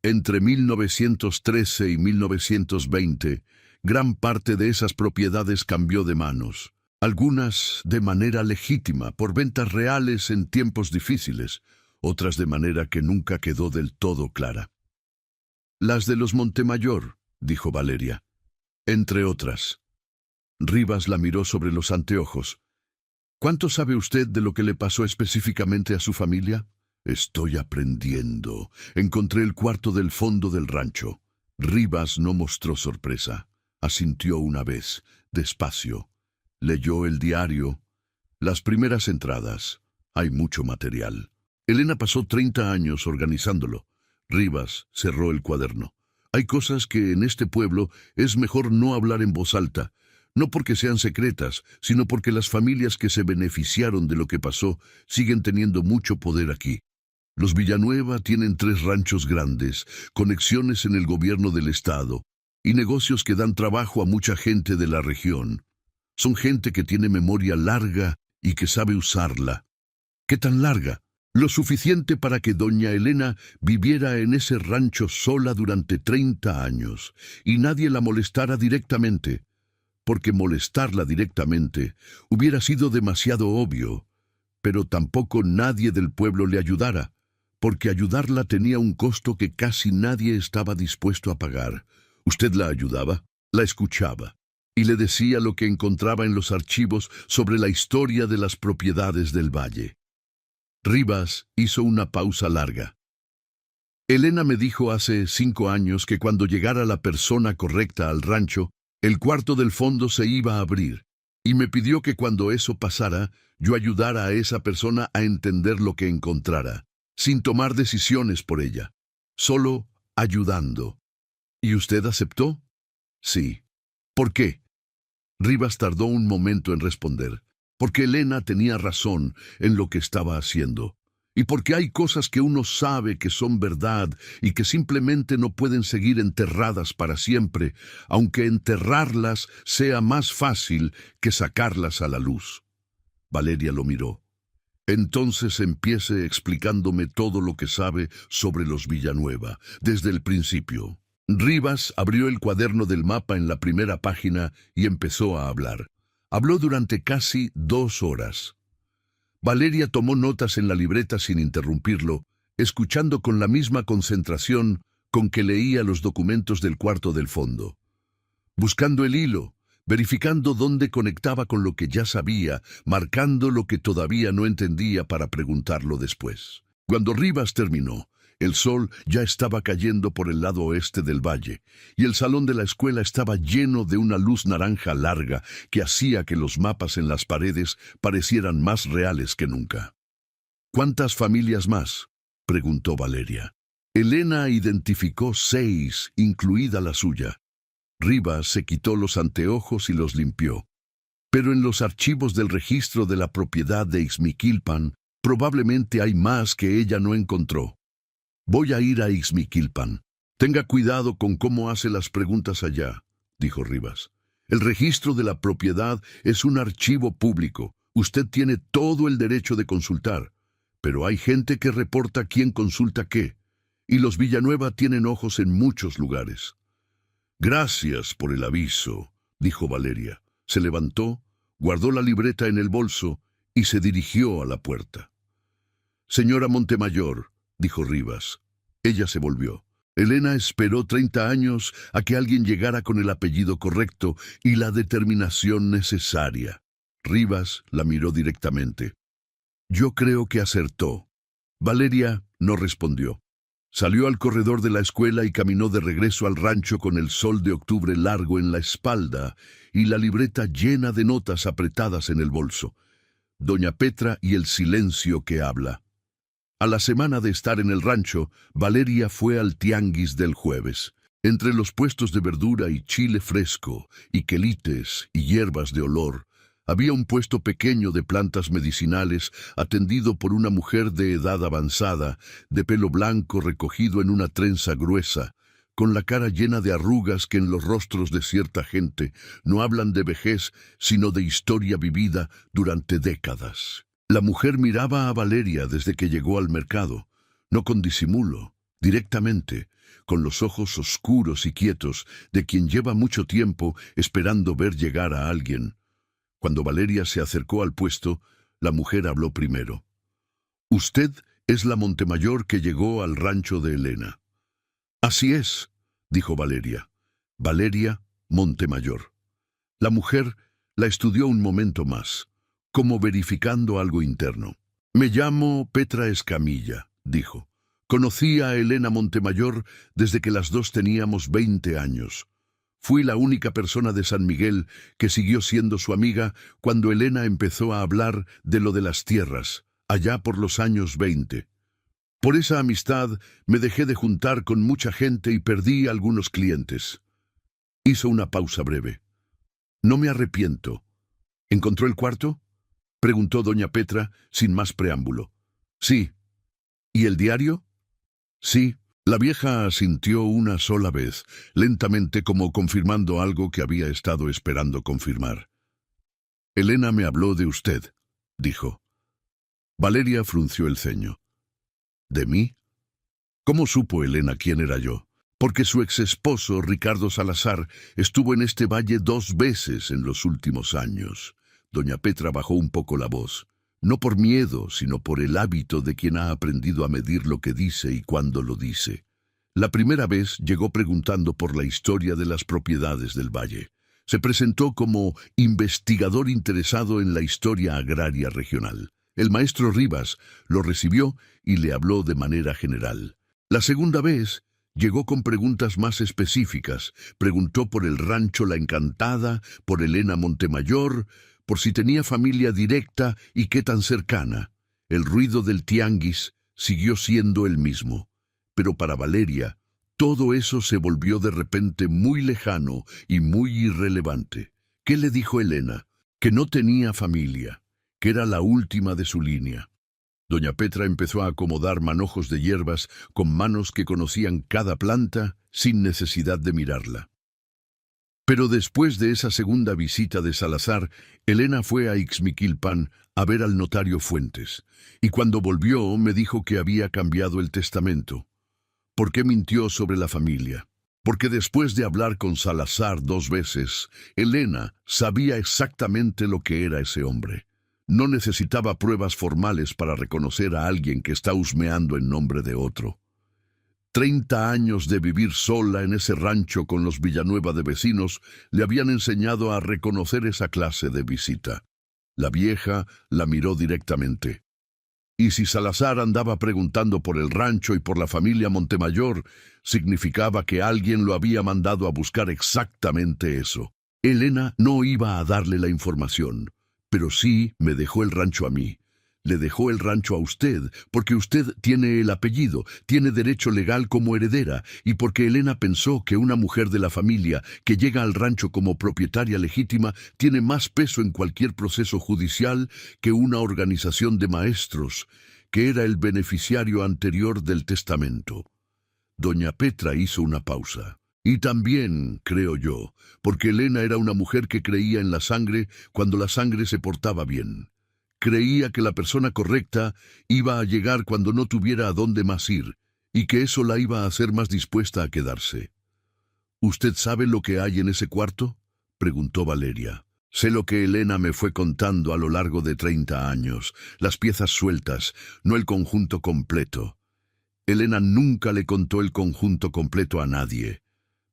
Entre 1913 y 1920, gran parte de esas propiedades cambió de manos, algunas de manera legítima, por ventas reales en tiempos difíciles, otras de manera que nunca quedó del todo clara. «Las de los Montemayor», dijo Valeria, «entre otras». Rivas la miró sobre los anteojos. «¿Cuánto sabe usted de lo que le pasó específicamente a su familia?» «Estoy aprendiendo. Encontré el cuarto del fondo del rancho». Rivas no mostró sorpresa. Asintió una vez, despacio. Leyó el diario. Las primeras entradas. Hay mucho material. Elena pasó 30 años organizándolo. Rivas cerró el cuaderno. «Hay cosas que en este pueblo es mejor no hablar en voz alta. No porque sean secretas, sino porque las familias que se beneficiaron de lo que pasó siguen teniendo mucho poder aquí. Los Villanueva tienen 3 ranchos grandes, conexiones en el gobierno del estado y negocios que dan trabajo a mucha gente de la región. Son gente que tiene memoria larga y que sabe usarla». «¿Qué tan larga?» «Lo suficiente para que doña Elena viviera en ese rancho sola durante 30 años y nadie la molestara directamente, porque molestarla directamente hubiera sido demasiado obvio, pero tampoco nadie del pueblo le ayudara, porque ayudarla tenía un costo que casi nadie estaba dispuesto a pagar. Usted la ayudaba, la escuchaba, y le decía lo que encontraba en los archivos sobre la historia de las propiedades del valle. Rivas hizo una pausa larga. Elena me dijo hace 5 años que cuando llegara la persona correcta al rancho, el cuarto del fondo se iba a abrir, y me pidió que cuando eso pasara, yo ayudara a esa persona a entender lo que encontrara, sin tomar decisiones por ella, solo ayudando. ¿Y usted aceptó? Sí. ¿Por qué? Rivas tardó un momento en responder. Porque Elena tenía razón en lo que estaba haciendo. Y porque hay cosas que uno sabe que son verdad y que simplemente no pueden seguir enterradas para siempre, aunque enterrarlas sea más fácil que sacarlas a la luz. Valeria lo miró. Entonces empiece explicándome todo lo que sabe sobre los Villanueva, desde el principio. Rivas abrió el cuaderno del mapa en la primera página y empezó a hablar. Habló durante casi 2 horas. Valeria tomó notas en la libreta sin interrumpirlo, escuchando con la misma concentración con que leía los documentos del cuarto del fondo. Buscando el hilo, verificando dónde conectaba con lo que ya sabía, marcando lo que todavía no entendía para preguntarlo después. Cuando Rivas terminó, el sol ya estaba cayendo por el lado oeste del valle, y el salón de la escuela estaba lleno de una luz naranja larga que hacía que los mapas en las paredes parecieran más reales que nunca. ¿Cuántas familias más?, preguntó Valeria. Elena identificó 6, incluida la suya. Rivas se quitó los anteojos y los limpió. Pero en los archivos del registro de la propiedad de Ixmiquilpan, probablemente hay más que ella no encontró. Voy a ir a Ixmiquilpan. Tenga cuidado con cómo hace las preguntas allá, dijo Rivas. El registro de la propiedad es un archivo público. Usted tiene todo el derecho de consultar. Pero hay gente que reporta quién consulta qué. Y los Villanueva tienen ojos en muchos lugares. Gracias por el aviso, dijo Valeria. Se levantó, guardó la libreta en el bolso y se dirigió a la puerta. Señora Montemayor, dijo Rivas. Ella se volvió. Elena esperó 30 años a que alguien llegara con el apellido correcto y la determinación necesaria. Rivas la miró directamente. Yo creo que acertó. Valeria no respondió. Salió al corredor de la escuela y caminó de regreso al rancho con el sol de octubre largo en la espalda y la libreta llena de notas apretadas en el bolso. Doña Petra y el silencio que habla. A la semana de estar en el rancho, Valeria fue al tianguis del jueves. Entre los puestos de verdura y chile fresco, y quelites y hierbas de olor, había un puesto pequeño de plantas medicinales atendido por una mujer de edad avanzada, de pelo blanco recogido en una trenza gruesa, con la cara llena de arrugas que en los rostros de cierta gente no hablan de vejez, sino de historia vivida durante décadas. La mujer miraba a Valeria desde que llegó al mercado, no con disimulo, directamente, con los ojos oscuros y quietos de quien lleva mucho tiempo esperando ver llegar a alguien. Cuando Valeria se acercó al puesto, la mujer habló primero. «Usted es la Montemayor que llegó al rancho de Elena». «Así es», dijo Valeria. Valeria Montemayor. La mujer la estudió un momento más, como verificando algo interno. «Me llamo Petra Escamilla», dijo. «Conocí a Elena Montemayor desde que las dos teníamos 20 años. Fui la única persona de San Miguel que siguió siendo su amiga cuando Elena empezó a hablar de lo de las tierras, allá por los años 20. Por esa amistad me dejé de juntar con mucha gente y perdí algunos clientes». Hizo una pausa breve. «No me arrepiento». «¿Encontró el cuarto?», preguntó doña Petra sin más preámbulo. «Sí». «¿Y el diario?». «Sí». La vieja asintió una sola vez, lentamente como confirmando algo que había estado esperando confirmar. «Elena me habló de usted», dijo. Valeria frunció el ceño. «¿De mí? ¿Cómo supo Elena quién era yo?». «Porque su exesposo, Ricardo Salazar, estuvo en este valle 2 veces en los últimos años». Doña Petra bajó un poco la voz. No por miedo, sino por el hábito de quien ha aprendido a medir lo que dice y cuándo lo dice. La primera vez llegó preguntando por la historia de las propiedades del valle. Se presentó como investigador interesado en la historia agraria regional. El maestro Rivas lo recibió y le habló de manera general. La segunda vez llegó con preguntas más específicas. Preguntó por el rancho La Encantada, por Elena Montemayor, por si tenía familia directa y qué tan cercana. El ruido del tianguis siguió siendo el mismo. Pero para Valeria, todo eso se volvió de repente muy lejano y muy irrelevante. ¿Qué le dijo Elena? Que no tenía familia, que era la última de su línea. Doña Petra empezó a acomodar manojos de hierbas con manos que conocían cada planta sin necesidad de mirarla. Pero después de esa segunda visita de Salazar, Elena fue a Ixmiquilpan a ver al notario Fuentes, y cuando volvió me dijo que había cambiado el testamento. ¿Por qué mintió sobre la familia? Porque después de hablar con Salazar 2 veces, Elena sabía exactamente lo que era ese hombre. No necesitaba pruebas formales para reconocer a alguien que está husmeando en nombre de otro. 30 años de vivir sola en ese rancho con los Villanueva de vecinos le habían enseñado a reconocer esa clase de visita. La vieja la miró directamente. Y si Salazar andaba preguntando por el rancho y por la familia Montemayor, significaba que alguien lo había mandado a buscar exactamente eso. Elena no iba a darle la información, pero sí me dejó el rancho a mí. Le dejó el rancho a usted, porque usted tiene el apellido, tiene derecho legal como heredera, y porque Elena pensó que una mujer de la familia que llega al rancho como propietaria legítima tiene más peso en cualquier proceso judicial que una organización de maestros, que era el beneficiario anterior del testamento. Doña Petra hizo una pausa. Y también, creo yo, porque Elena era una mujer que creía en la sangre cuando la sangre se portaba bien. Creía que la persona correcta iba a llegar cuando no tuviera a dónde más ir, y que eso la iba a hacer más dispuesta a quedarse. ¿Usted sabe lo que hay en ese cuarto?, preguntó Valeria. Sé lo que Elena me fue contando a lo largo de 30 años, las piezas sueltas, no el conjunto completo. Elena nunca le contó el conjunto completo a nadie,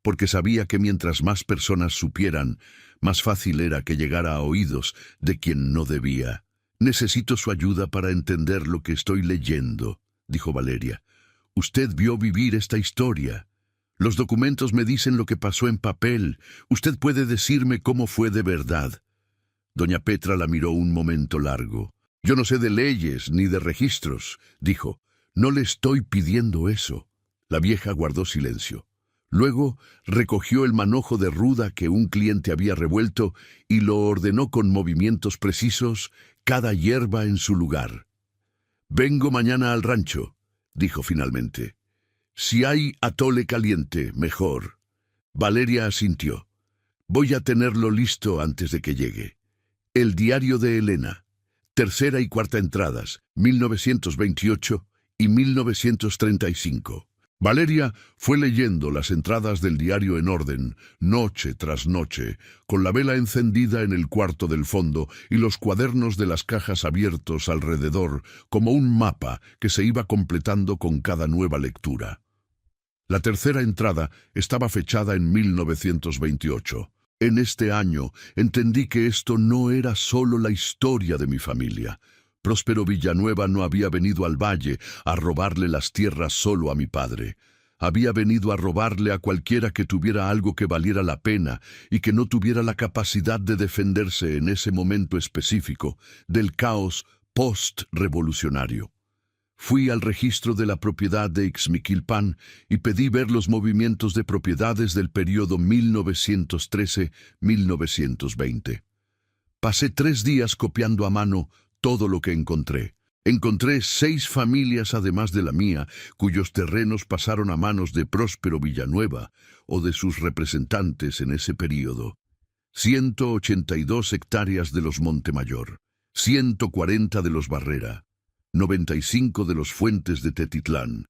porque sabía que mientras más personas supieran, más fácil era que llegara a oídos de quien no debía. Necesito su ayuda para entender lo que estoy leyendo, dijo Valeria. Usted vio vivir esta historia. Los documentos me dicen lo que pasó en papel. Usted puede decirme cómo fue de verdad. Doña Petra la miró un momento largo. Yo no sé de leyes ni de registros, dijo. No le estoy pidiendo eso. La vieja guardó silencio. Luego recogió el manojo de ruda que un cliente había revuelto y lo ordenó con movimientos precisos, cada hierba en su lugar. «Vengo mañana al rancho», dijo finalmente. «Si hay atole caliente, mejor». Valeria asintió. «Voy a tenerlo listo antes de que llegue». El diario de Elena. Tercera y cuarta entradas, 1928 y 1935. Valeria fue leyendo las entradas del diario en orden, noche tras noche, con la vela encendida en el cuarto del fondo y los cuadernos de las cajas abiertos alrededor, como un mapa que se iba completando con cada nueva lectura. La tercera entrada estaba fechada en 1928. En este año entendí que esto no era solo la historia de mi familia. Próspero Villanueva no había venido al valle a robarle las tierras solo a mi padre. Había venido a robarle a cualquiera que tuviera algo que valiera la pena y que no tuviera la capacidad de defenderse en ese momento específico del caos post-revolucionario. Fui al registro de la propiedad de Ixmiquilpan y pedí ver los movimientos de propiedades del periodo 1913-1920. Pasé 3 días copiando a mano todo lo que encontré. Encontré 6 familias además de la mía, cuyos terrenos pasaron a manos de Próspero Villanueva o de sus representantes en ese período. 182 hectáreas de los Montemayor, 140 de los Barrera, 95 de los Fuentes de Tetitlán,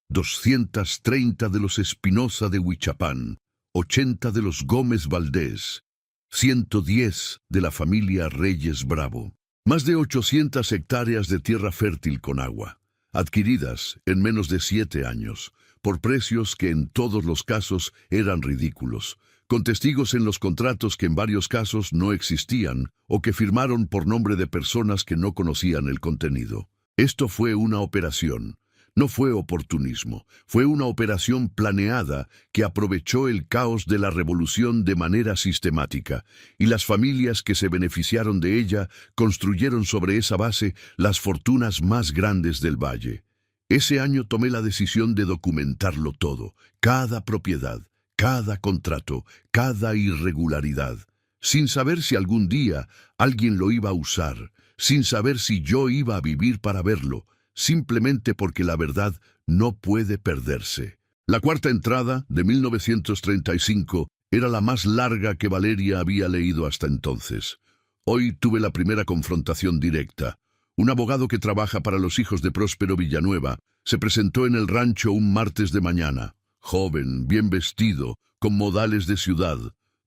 230 de los Espinosa de Huichapán, 80 de los Gómez Valdés, 110 de la familia Reyes Bravo. Más de 800 hectáreas de tierra fértil con agua, adquiridas en menos de 7 años, por precios que en todos los casos eran ridículos, con testigos en los contratos que en varios casos no existían o que firmaron por nombre de personas que no conocían el contenido. Esto fue una operación. No fue oportunismo, fue una operación planeada que aprovechó el caos de la revolución de manera sistemática, y las familias que se beneficiaron de ella construyeron sobre esa base las fortunas más grandes del valle. Ese año tomé la decisión de documentarlo todo, cada propiedad, cada contrato, cada irregularidad, sin saber si algún día alguien lo iba a usar, sin saber si yo iba a vivir para verlo, simplemente porque la verdad no puede perderse. La cuarta entrada, de 1935, era la más larga que Valeria había leído hasta entonces. Hoy tuve la primera confrontación directa. Un abogado que trabaja para los hijos de Próspero Villanueva se presentó en el rancho un martes de mañana. Joven, bien vestido, con modales de ciudad.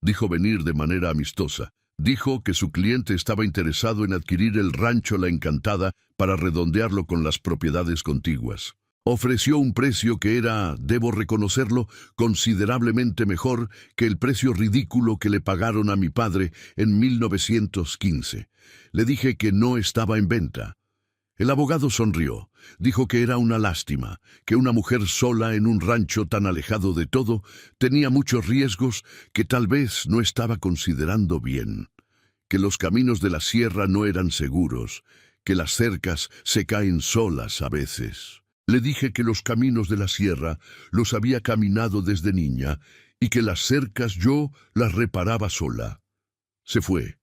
Dijo venir de manera amistosa. Dijo que su cliente estaba interesado en adquirir el rancho La Encantada para redondearlo con las propiedades contiguas. Ofreció un precio que era, debo reconocerlo, considerablemente mejor que el precio ridículo que le pagaron a mi padre en 1915. Le dije que no estaba en venta. El abogado sonrió. Dijo que era una lástima, que una mujer sola en un rancho tan alejado de todo tenía muchos riesgos que tal vez no estaba considerando bien, que los caminos de la sierra no eran seguros, que las cercas se caen solas a veces. Le dije que los caminos de la sierra los había caminado desde niña y que las cercas yo las reparaba sola. Se fue.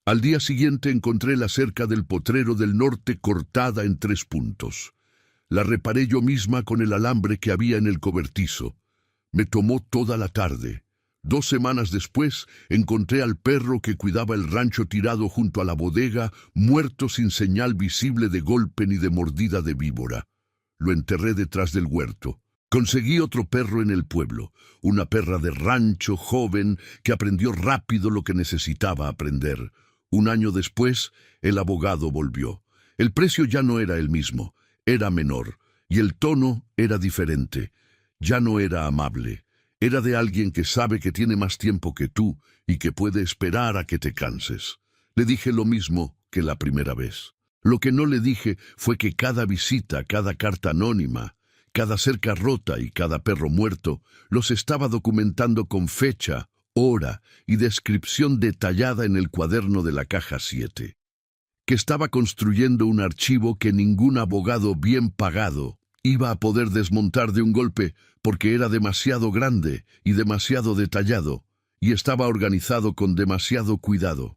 Al día siguiente encontré la cerca del Potrero del Norte cortada en 3 puntos. La reparé yo misma con el alambre que había en el cobertizo. Me tomó toda la tarde. 2 semanas después encontré al perro que cuidaba el rancho tirado junto a la bodega, muerto sin señal visible de golpe ni de mordida de víbora. Lo enterré detrás del huerto. Conseguí otro perro en el pueblo, una perra de rancho joven que aprendió rápido lo que necesitaba aprender. 1 año después, el abogado volvió. El precio ya no era el mismo, era menor, y el tono era diferente. Ya no era amable. Era de alguien que sabe que tiene más tiempo que tú y que puede esperar a que te canses. Le dije lo mismo que la primera vez. Lo que no le dije fue que cada visita, cada carta anónima, cada cerca rota y cada perro muerto, los estaba documentando con fecha, hora y descripción detallada en el cuaderno de la caja 7. Que estaba construyendo un archivo que ningún abogado bien pagado iba a poder desmontar de un golpe porque era demasiado grande y demasiado detallado, y estaba organizado con demasiado cuidado.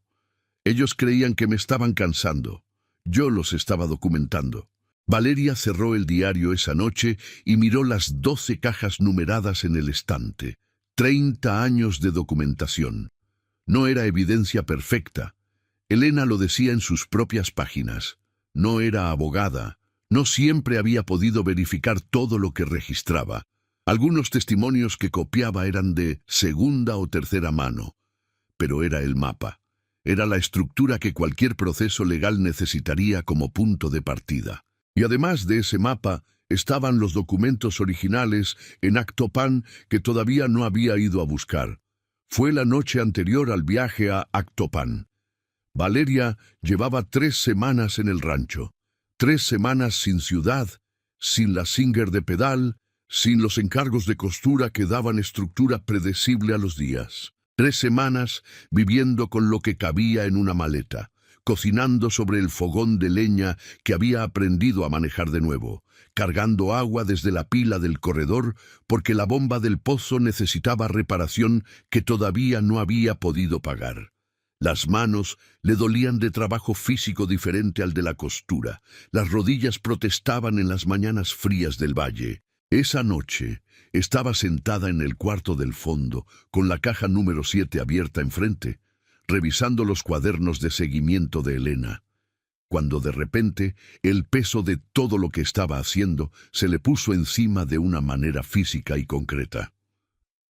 Ellos creían que me estaban cansando. Yo los estaba documentando. Valeria cerró el diario esa noche y miró las 12 cajas numeradas en el estante. 30 años de documentación. No era evidencia perfecta. Elena lo decía en sus propias páginas. No era abogada. No siempre había podido verificar todo lo que registraba. Algunos testimonios que copiaba eran de segunda o tercera mano. Pero era el mapa. Era la estructura que cualquier proceso legal necesitaría como punto de partida. Y además de ese mapa, estaban los documentos originales en Actopan que todavía no había ido a buscar. Fue la noche anterior al viaje a Actopan. Valeria llevaba 3 semanas en el rancho. 3 semanas sin ciudad, sin la Singer de pedal, sin los encargos de costura que daban estructura predecible a los días. 3 semanas viviendo con lo que cabía en una maleta, cocinando sobre el fogón de leña que había aprendido a manejar de nuevo, cargando agua desde la pila del corredor porque la bomba del pozo necesitaba reparación que todavía no había podido pagar. Las manos le dolían de trabajo físico diferente al de la costura. Las rodillas protestaban en las mañanas frías del valle. Esa noche estaba sentada en el cuarto del fondo, con la caja número 7 abierta enfrente, revisando los cuadernos de seguimiento de Elena, cuando de repente el peso de todo lo que estaba haciendo se le puso encima de una manera física y concreta.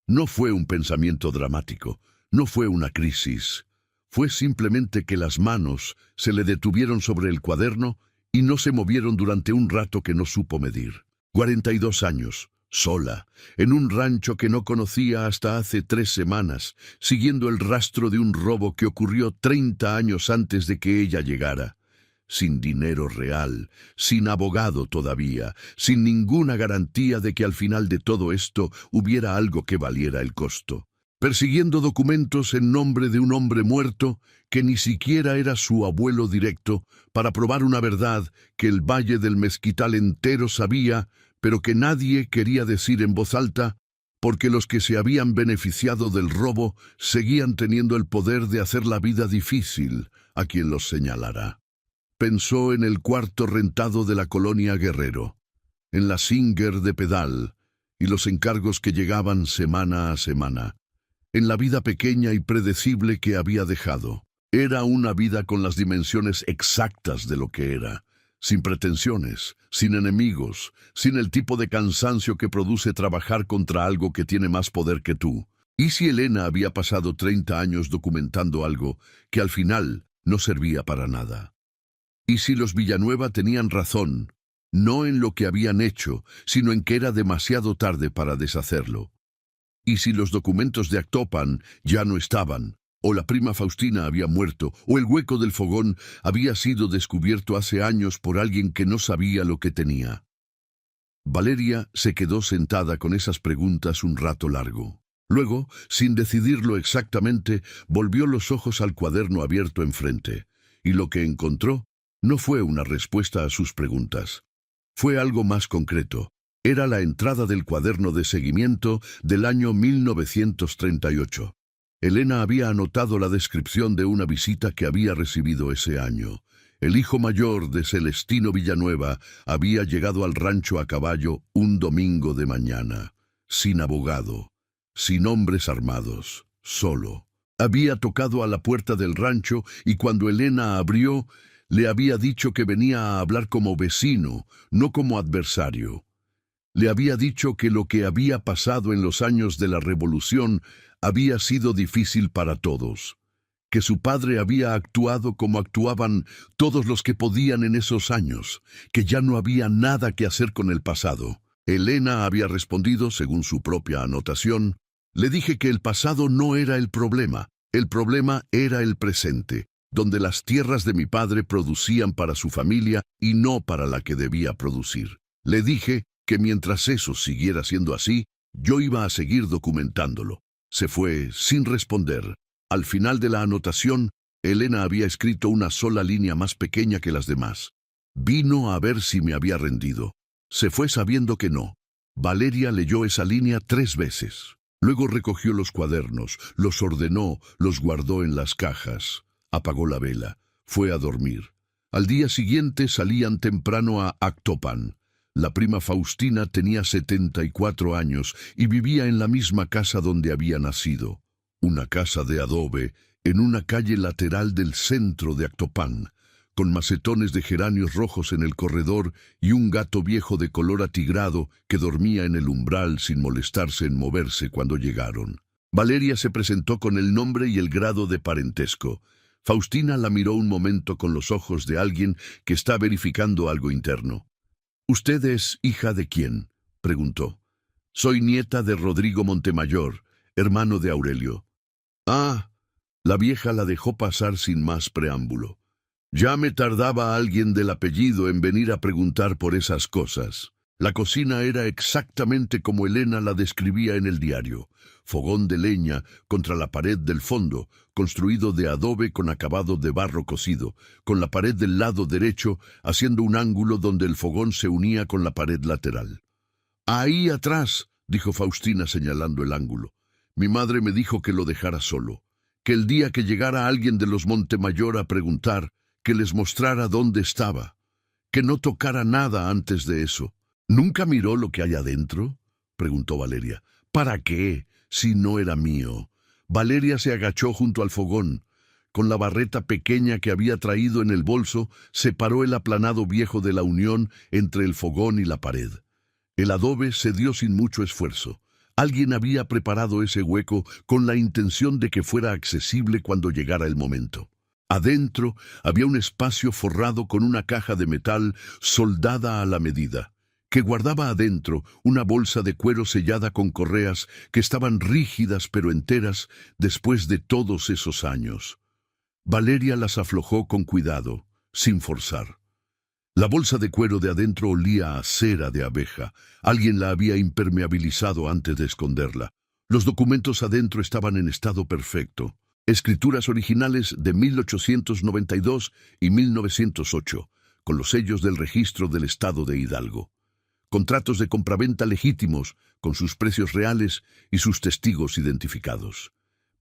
No fue un pensamiento dramático, no fue una crisis. Fue simplemente que las manos se le detuvieron sobre el cuaderno y no se movieron durante un rato que no supo medir. 42 años, sola, en un rancho que no conocía hasta hace 3 semanas, siguiendo el rastro de un robo que ocurrió 30 años antes de que ella llegara. Sin dinero real, sin abogado todavía, sin ninguna garantía de que al final de todo esto hubiera algo que valiera el costo. Persiguiendo documentos en nombre de un hombre muerto que ni siquiera era su abuelo directo, para probar una verdad que el Valle del Mezquital entero sabía, pero que nadie quería decir en voz alta, porque los que se habían beneficiado del robo seguían teniendo el poder de hacer la vida difícil a quien los señalara. Pensó en el cuarto rentado de la colonia Guerrero, en la Singer de Pedal y los encargos que llegaban semana a semana, en la vida pequeña y predecible que había dejado. Era una vida con las dimensiones exactas de lo que era, sin pretensiones, sin enemigos, sin el tipo de cansancio que produce trabajar contra algo que tiene más poder que tú. ¿Y si Elena había pasado 30 años documentando algo que al final no servía para nada? ¿Y si los Villanueva tenían razón, no en lo que habían hecho, sino en que era demasiado tarde para deshacerlo? ¿Y si los documentos de Actopan ya no estaban, o la prima Faustina había muerto, o el hueco del fogón había sido descubierto hace años por alguien que no sabía lo que tenía? Valeria se quedó sentada con esas preguntas un rato largo. Luego, sin decidirlo exactamente, volvió los ojos al cuaderno abierto enfrente, y lo que encontró no fue una respuesta a sus preguntas. Fue algo más concreto. Era la entrada del cuaderno de seguimiento del año 1938. Elena había anotado la descripción de una visita que había recibido ese año. El hijo mayor de Celestino Villanueva había llegado al rancho a caballo un domingo de mañana, sin abogado, sin hombres armados, solo. Había tocado a la puerta del rancho y cuando Elena abrió, le había dicho que venía a hablar como vecino, no como adversario. Le había dicho que lo que había pasado en los años de la Revolución había sido difícil para todos, que su padre había actuado como actuaban todos los que podían en esos años, que ya no había nada que hacer con el pasado. Elena había respondido, según su propia anotación, le dije que el pasado no era el problema era el presente, donde las tierras de mi padre producían para su familia y no para la que debía producir. Le dije que mientras eso siguiera siendo así, yo iba a seguir documentándolo. Se fue sin responder. Al final de la anotación, Elena había escrito una sola línea más pequeña que las demás. Vino a ver si me había rendido. Se fue sabiendo que no. Valeria leyó esa línea 3 veces. Luego recogió los cuadernos, los ordenó, los guardó en las cajas. Apagó la vela. Fue a dormir. Al día siguiente salían temprano a Actopan. La prima Faustina tenía 74 años y vivía en la misma casa donde había nacido. Una casa de adobe en una calle lateral del centro de Actopan, con macetones de geranios rojos en el corredor y un gato viejo de color atigrado que dormía en el umbral sin molestarse en moverse cuando llegaron. Valeria se presentó con el nombre y el grado de parentesco. Faustina la miró un momento con los ojos de alguien que está verificando algo interno. ¿Usted es hija de quién?, preguntó. Soy nieta de Rodrigo Montemayor, hermano de Aurelio. Ah, la vieja la dejó pasar sin más preámbulo. Ya me tardaba alguien del apellido en venir a preguntar por esas cosas. La cocina era exactamente como Elena la describía en el diario. Fogón de leña contra la pared del fondo, construido de adobe con acabado de barro cocido, con la pared del lado derecho haciendo un ángulo donde el fogón se unía con la pared lateral. Ahí atrás, dijo Faustina señalando el ángulo. Mi madre me dijo que lo dejara solo, que el día que llegara alguien de los Montemayor a preguntar, que les mostrara dónde estaba, que no tocara nada antes de eso. ¿Nunca miró lo que hay adentro?, preguntó Valeria. ¿Para qué, si no era mío? Valeria se agachó junto al fogón. Con la barreta pequeña que había traído en el bolso, separó el aplanado viejo de la unión entre el fogón y la pared. El adobe cedió sin mucho esfuerzo. Alguien había preparado ese hueco con la intención de que fuera accesible cuando llegara el momento. Adentro había un espacio forrado con una caja de metal soldada a la medida, que guardaba adentro una bolsa de cuero sellada con correas que estaban rígidas pero enteras después de todos esos años. Valeria las aflojó con cuidado, sin forzar. La bolsa de cuero de adentro olía a cera de abeja. Alguien la había impermeabilizado antes de esconderla. Los documentos adentro estaban en estado perfecto. Escrituras originales de 1892 y 1908, con los sellos del registro del estado de Hidalgo. Contratos de compraventa legítimos, con sus precios reales y sus testigos identificados.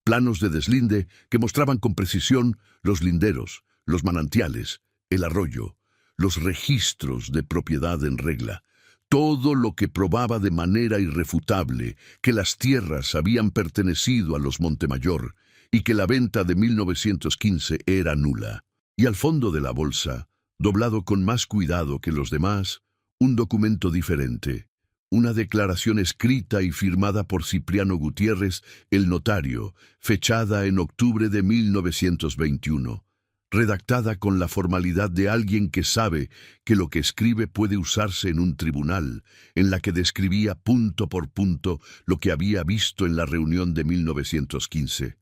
Planos de deslinde que mostraban con precisión los linderos, los manantiales, el arroyo, los registros de propiedad en regla. Todo lo que probaba de manera irrefutable que las tierras habían pertenecido a los Montemayor y que la venta de 1915 era nula. Y al fondo de la bolsa, doblado con más cuidado que los demás, un documento diferente, una declaración escrita y firmada por Cipriano Gutiérrez, el notario, fechada en octubre de 1921, redactada con la formalidad de alguien que sabe que lo que escribe puede usarse en un tribunal, en la que describía punto por punto lo que había visto en la reunión de 1915.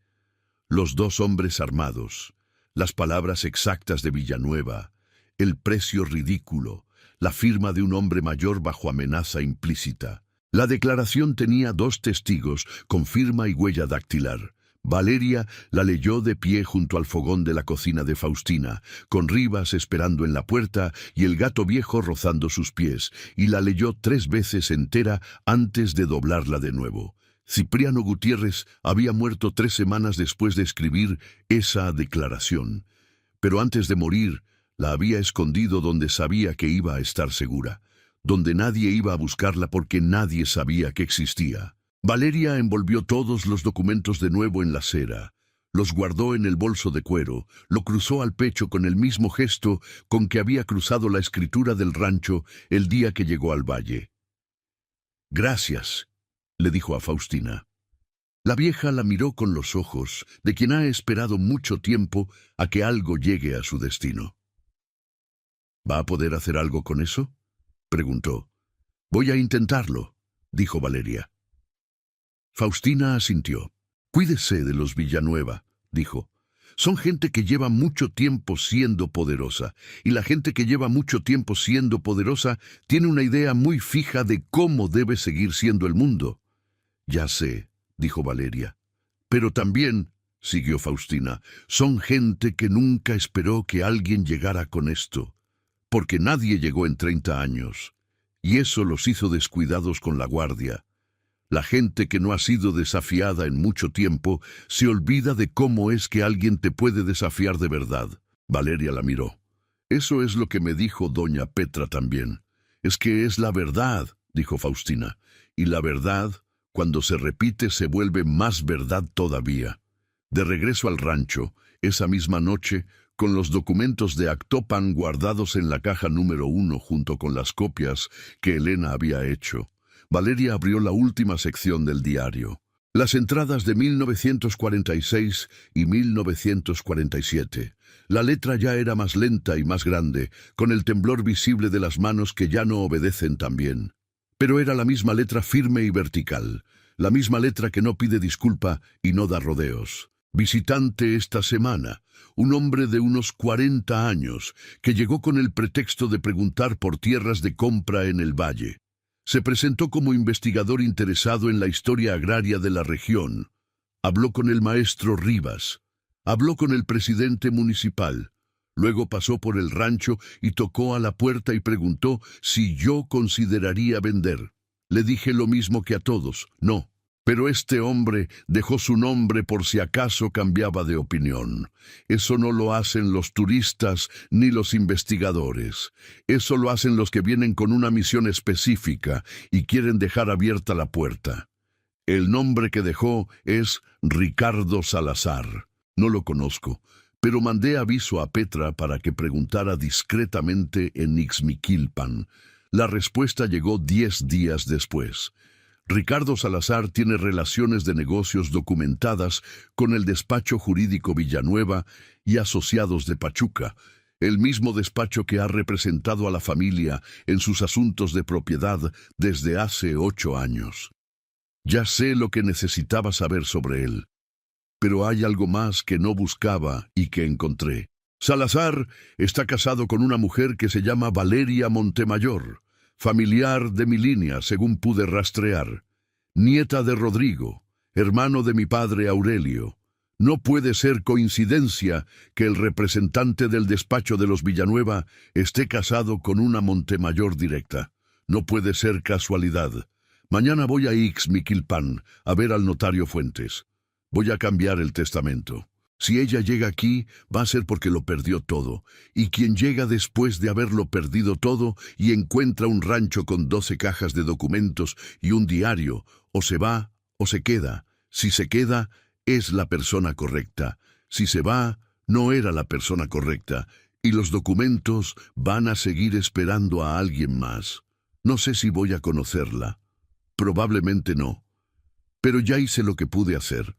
Los dos hombres armados, las palabras exactas de Villanueva, el precio ridículo, la firma de un hombre mayor bajo amenaza implícita. La declaración tenía dos testigos con firma y huella dactilar. Valeria la leyó de pie junto al fogón de la cocina de Faustina, con Rivas esperando en la puerta y el gato viejo rozando sus pies, y la leyó 3 veces entera antes de doblarla de nuevo. Cipriano Gutiérrez había muerto 3 semanas después de escribir esa declaración, pero antes de morir la había escondido donde sabía que iba a estar segura, donde nadie iba a buscarla porque nadie sabía que existía. Valeria envolvió todos los documentos de nuevo en la cera, los guardó en el bolso de cuero, lo cruzó al pecho con el mismo gesto con que había cruzado la escritura del rancho el día que llegó al valle. «Gracias», le dijo a Faustina. La vieja la miró con los ojos de quien ha esperado mucho tiempo a que algo llegue a su destino. «¿Va a poder hacer algo con eso?», preguntó. «Voy a intentarlo», dijo Valeria. Faustina asintió. «Cuídese de los Villanueva», dijo. «Son gente que lleva mucho tiempo siendo poderosa, y la gente que lleva mucho tiempo siendo poderosa tiene una idea muy fija de cómo debe seguir siendo el mundo». «Ya sé», dijo Valeria. «Pero también», siguió Faustina, «son gente que nunca esperó que alguien llegara con esto, porque nadie llegó en 30 años, y eso los hizo descuidados con la guardia. La gente que no ha sido desafiada en mucho tiempo se olvida de cómo es que alguien te puede desafiar de verdad». Valeria la miró. «Eso es lo que me dijo doña Petra también. Es que es la verdad», dijo Faustina, «y la verdad, cuando se repite, se vuelve más verdad todavía». De regreso al rancho, esa misma noche, con los documentos de Actopan guardados en la caja número 1 junto con las copias que Elena había hecho, Valeria abrió la última sección del diario. Las entradas de 1946 y 1947. La letra ya era más lenta y más grande, con el temblor visible de las manos que ya no obedecen tan bien. Pero era la misma letra firme y vertical, la misma letra que no pide disculpa y no da rodeos. Visitante esta semana, un hombre de unos 40 años, que llegó con el pretexto de preguntar por tierras de compra en el valle. Se presentó como investigador interesado en la historia agraria de la región. Habló con el maestro Rivas. Habló con el presidente municipal. Luego pasó por el rancho y tocó a la puerta y preguntó si yo consideraría vender. Le dije lo mismo que a todos, no. Pero este hombre dejó su nombre por si acaso cambiaba de opinión. Eso no lo hacen los turistas ni los investigadores. Eso lo hacen los que vienen con una misión específica y quieren dejar abierta la puerta. El nombre que dejó es Ricardo Salazar. No lo conozco, pero mandé aviso a Petra para que preguntara discretamente en Ixmiquilpan. La respuesta llegó 10 días después. Ricardo Salazar tiene relaciones de negocios documentadas con el despacho jurídico Villanueva y asociados de Pachuca. el mismo despacho que ha representado a la familia en sus asuntos de propiedad desde hace 8 años. Ya sé lo que necesitaba saber sobre él, pero hay algo más que no buscaba y que encontré. Salazar está casado con una mujer que se llama Valeria Montemayor, familiar de mi línea, según pude rastrear, nieta de Rodrigo, hermano de mi padre Aurelio. No puede ser coincidencia que el representante del despacho de los Villanueva esté casado con una Montemayor directa. No puede ser casualidad. Mañana voy a Ixmiquilpan a ver al notario Fuentes. Voy a cambiar el testamento. Si ella llega aquí, va a ser porque lo perdió todo. Y quien llega después de haberlo perdido todo y encuentra un rancho con 12 cajas de documentos y un diario, o se va o se queda. Si se queda, es la persona correcta. Si se va, no era la persona correcta. Y los documentos van a seguir esperando a alguien más. No sé si voy a conocerla. Probablemente no. Pero ya hice lo que pude hacer.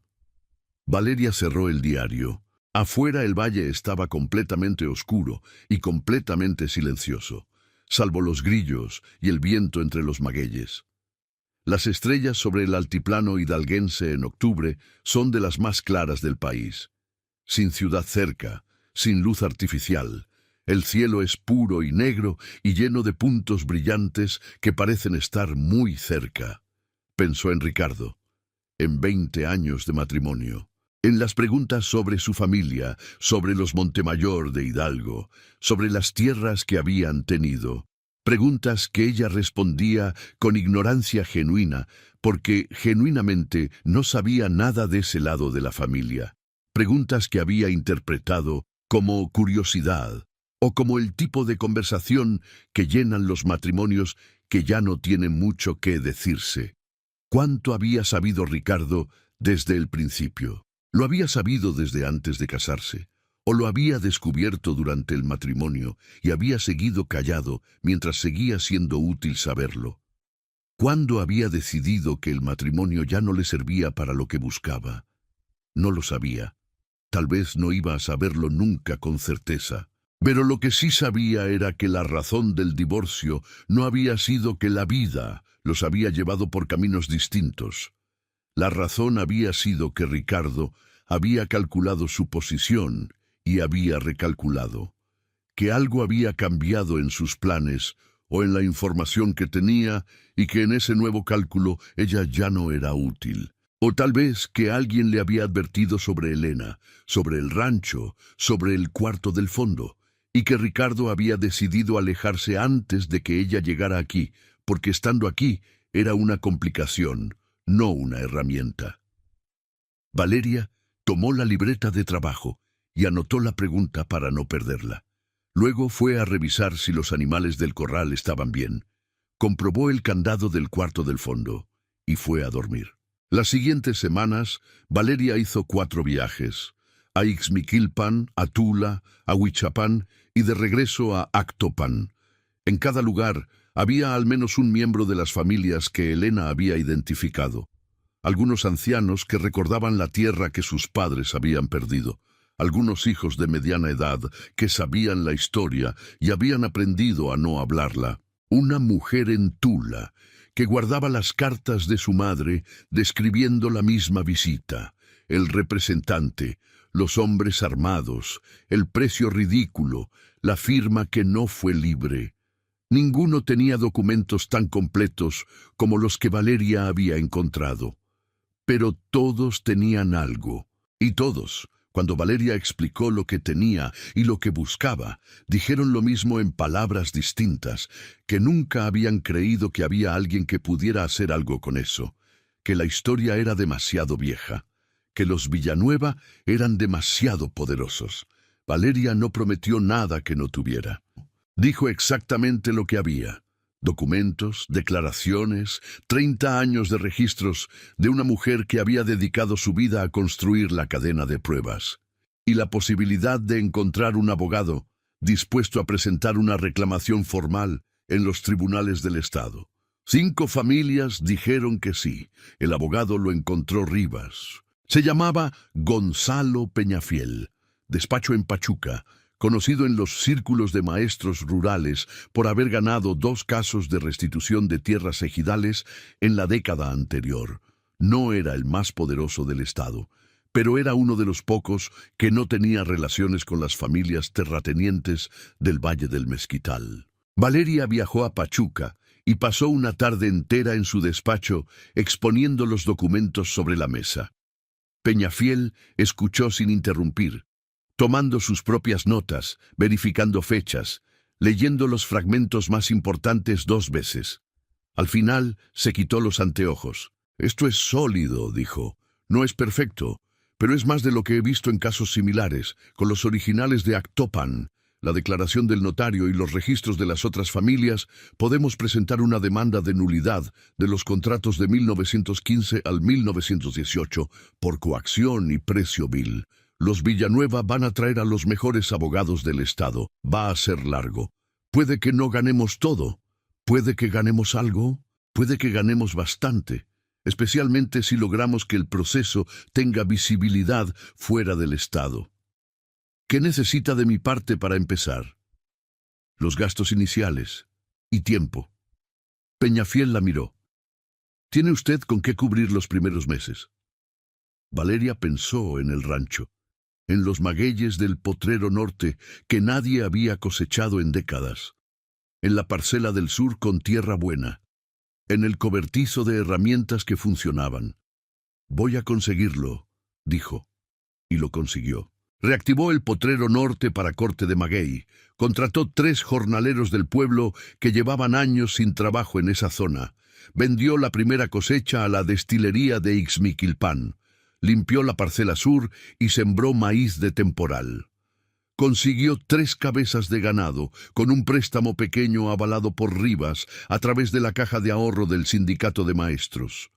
Valeria cerró el diario. Afuera el valle estaba completamente oscuro y completamente silencioso, salvo los grillos y el viento entre los magueyes. Las estrellas sobre el altiplano hidalguense en octubre son de las más claras del país. Sin ciudad cerca, sin luz artificial, el cielo es puro y negro y lleno de puntos brillantes que parecen estar muy cerca. Pensó en Ricardo, en 20 años de matrimonio. En las preguntas sobre su familia, sobre los Montemayor de Hidalgo, sobre las tierras que habían tenido. Preguntas que ella respondía con ignorancia genuina, porque genuinamente no sabía nada de ese lado de la familia. Preguntas que había interpretado como curiosidad, o como el tipo de conversación que llenan los matrimonios que ya no tienen mucho que decirse. ¿Cuánto había sabido Ricardo desde el principio? ¿Lo había sabido desde antes de casarse? ¿O lo había descubierto durante el matrimonio y había seguido callado mientras seguía siendo útil saberlo? ¿Cuándo había decidido que el matrimonio ya no le servía para lo que buscaba? No lo sabía. Tal vez no iba a saberlo nunca con certeza. Pero lo que sí sabía era que la razón del divorcio no había sido que la vida los había llevado por caminos distintos. La razón había sido que Ricardo había calculado su posición y había recalculado, que algo había cambiado en sus planes o en la información que tenía y que en ese nuevo cálculo ella ya no era útil. O tal vez que alguien le había advertido sobre Elena, sobre el rancho, sobre el cuarto del fondo, y que Ricardo había decidido alejarse antes de que ella llegara aquí, porque estando aquí era una complicación, no una herramienta. Valeria tomó la libreta de trabajo y anotó la pregunta para no perderla. Luego fue a revisar si los animales del corral estaban bien. Comprobó el candado del cuarto del fondo y fue a dormir. Las siguientes semanas, Valeria hizo 4 viajes: a Ixmiquilpan, a Tula, a Huichapán y de regreso a Actopan. En cada lugar había al menos un miembro de las familias que Elena había identificado. Algunos ancianos que recordaban la tierra que sus padres habían perdido. Algunos hijos de mediana edad que sabían la historia y habían aprendido a no hablarla. Una mujer en Tula que guardaba las cartas de su madre describiendo la misma visita. El representante, los hombres armados, el precio ridículo, la firma que no fue libre. Ninguno tenía documentos tan completos como los que Valeria había encontrado. Pero todos tenían algo, y todos, cuando Valeria explicó lo que tenía y lo que buscaba, dijeron lo mismo en palabras distintas, que nunca habían creído que había alguien que pudiera hacer algo con eso, que la historia era demasiado vieja, que los Villanueva eran demasiado poderosos. Valeria no prometió nada que no tuviera. Dijo exactamente lo que había: documentos, declaraciones, 30 años de registros de una mujer que había dedicado su vida a construir la cadena de pruebas, y la posibilidad de encontrar un abogado dispuesto a presentar una reclamación formal en los tribunales del Estado. 5 familias dijeron que sí. El abogado lo encontró Rivas. Se llamaba Gonzalo Peñafiel, despacho en Pachuca, conocido en los círculos de maestros rurales por haber ganado 2 casos de restitución de tierras ejidales en la década anterior. No era el más poderoso del estado, pero era uno de los pocos que no tenía relaciones con las familias terratenientes del Valle del Mezquital. Valeria viajó a Pachuca y pasó una tarde entera en su despacho exponiendo los documentos sobre la mesa. Peñafiel escuchó sin interrumpir, tomando sus propias notas, verificando fechas, leyendo los fragmentos más importantes 2 veces. Al final se quitó los anteojos. «Esto es sólido», dijo. «No es perfecto, pero es más de lo que he visto en casos similares, con los originales de Actopan, la declaración del notario y los registros de las otras familias. Podemos presentar una demanda de nulidad de los contratos de 1915 al 1918 por coacción y precio vil. Los Villanueva van a traer a los mejores abogados del estado. Va a ser largo. Puede que no ganemos todo. Puede que ganemos algo. Puede que ganemos bastante, especialmente si logramos que el proceso tenga visibilidad fuera del estado. ¿Qué necesita de mi parte para empezar? Los gastos iniciales y tiempo. Peñafiel la miró. ¿Tiene usted con qué cubrir los primeros meses? Valeria pensó en el rancho, en los magueyes del Potrero Norte que nadie había cosechado en décadas, en la parcela del sur con tierra buena, en el cobertizo de herramientas que funcionaban. Voy a conseguirlo, dijo, y lo consiguió. Reactivó el Potrero Norte para corte de maguey. Contrató 3 jornaleros del pueblo que llevaban años sin trabajo en esa zona. Vendió la primera cosecha a la destilería de Ixmiquilpan. Limpió la parcela sur y sembró maíz de temporal. Consiguió 3 cabezas de ganado con un préstamo pequeño avalado por Rivas a través de la caja de ahorro del sindicato de maestros.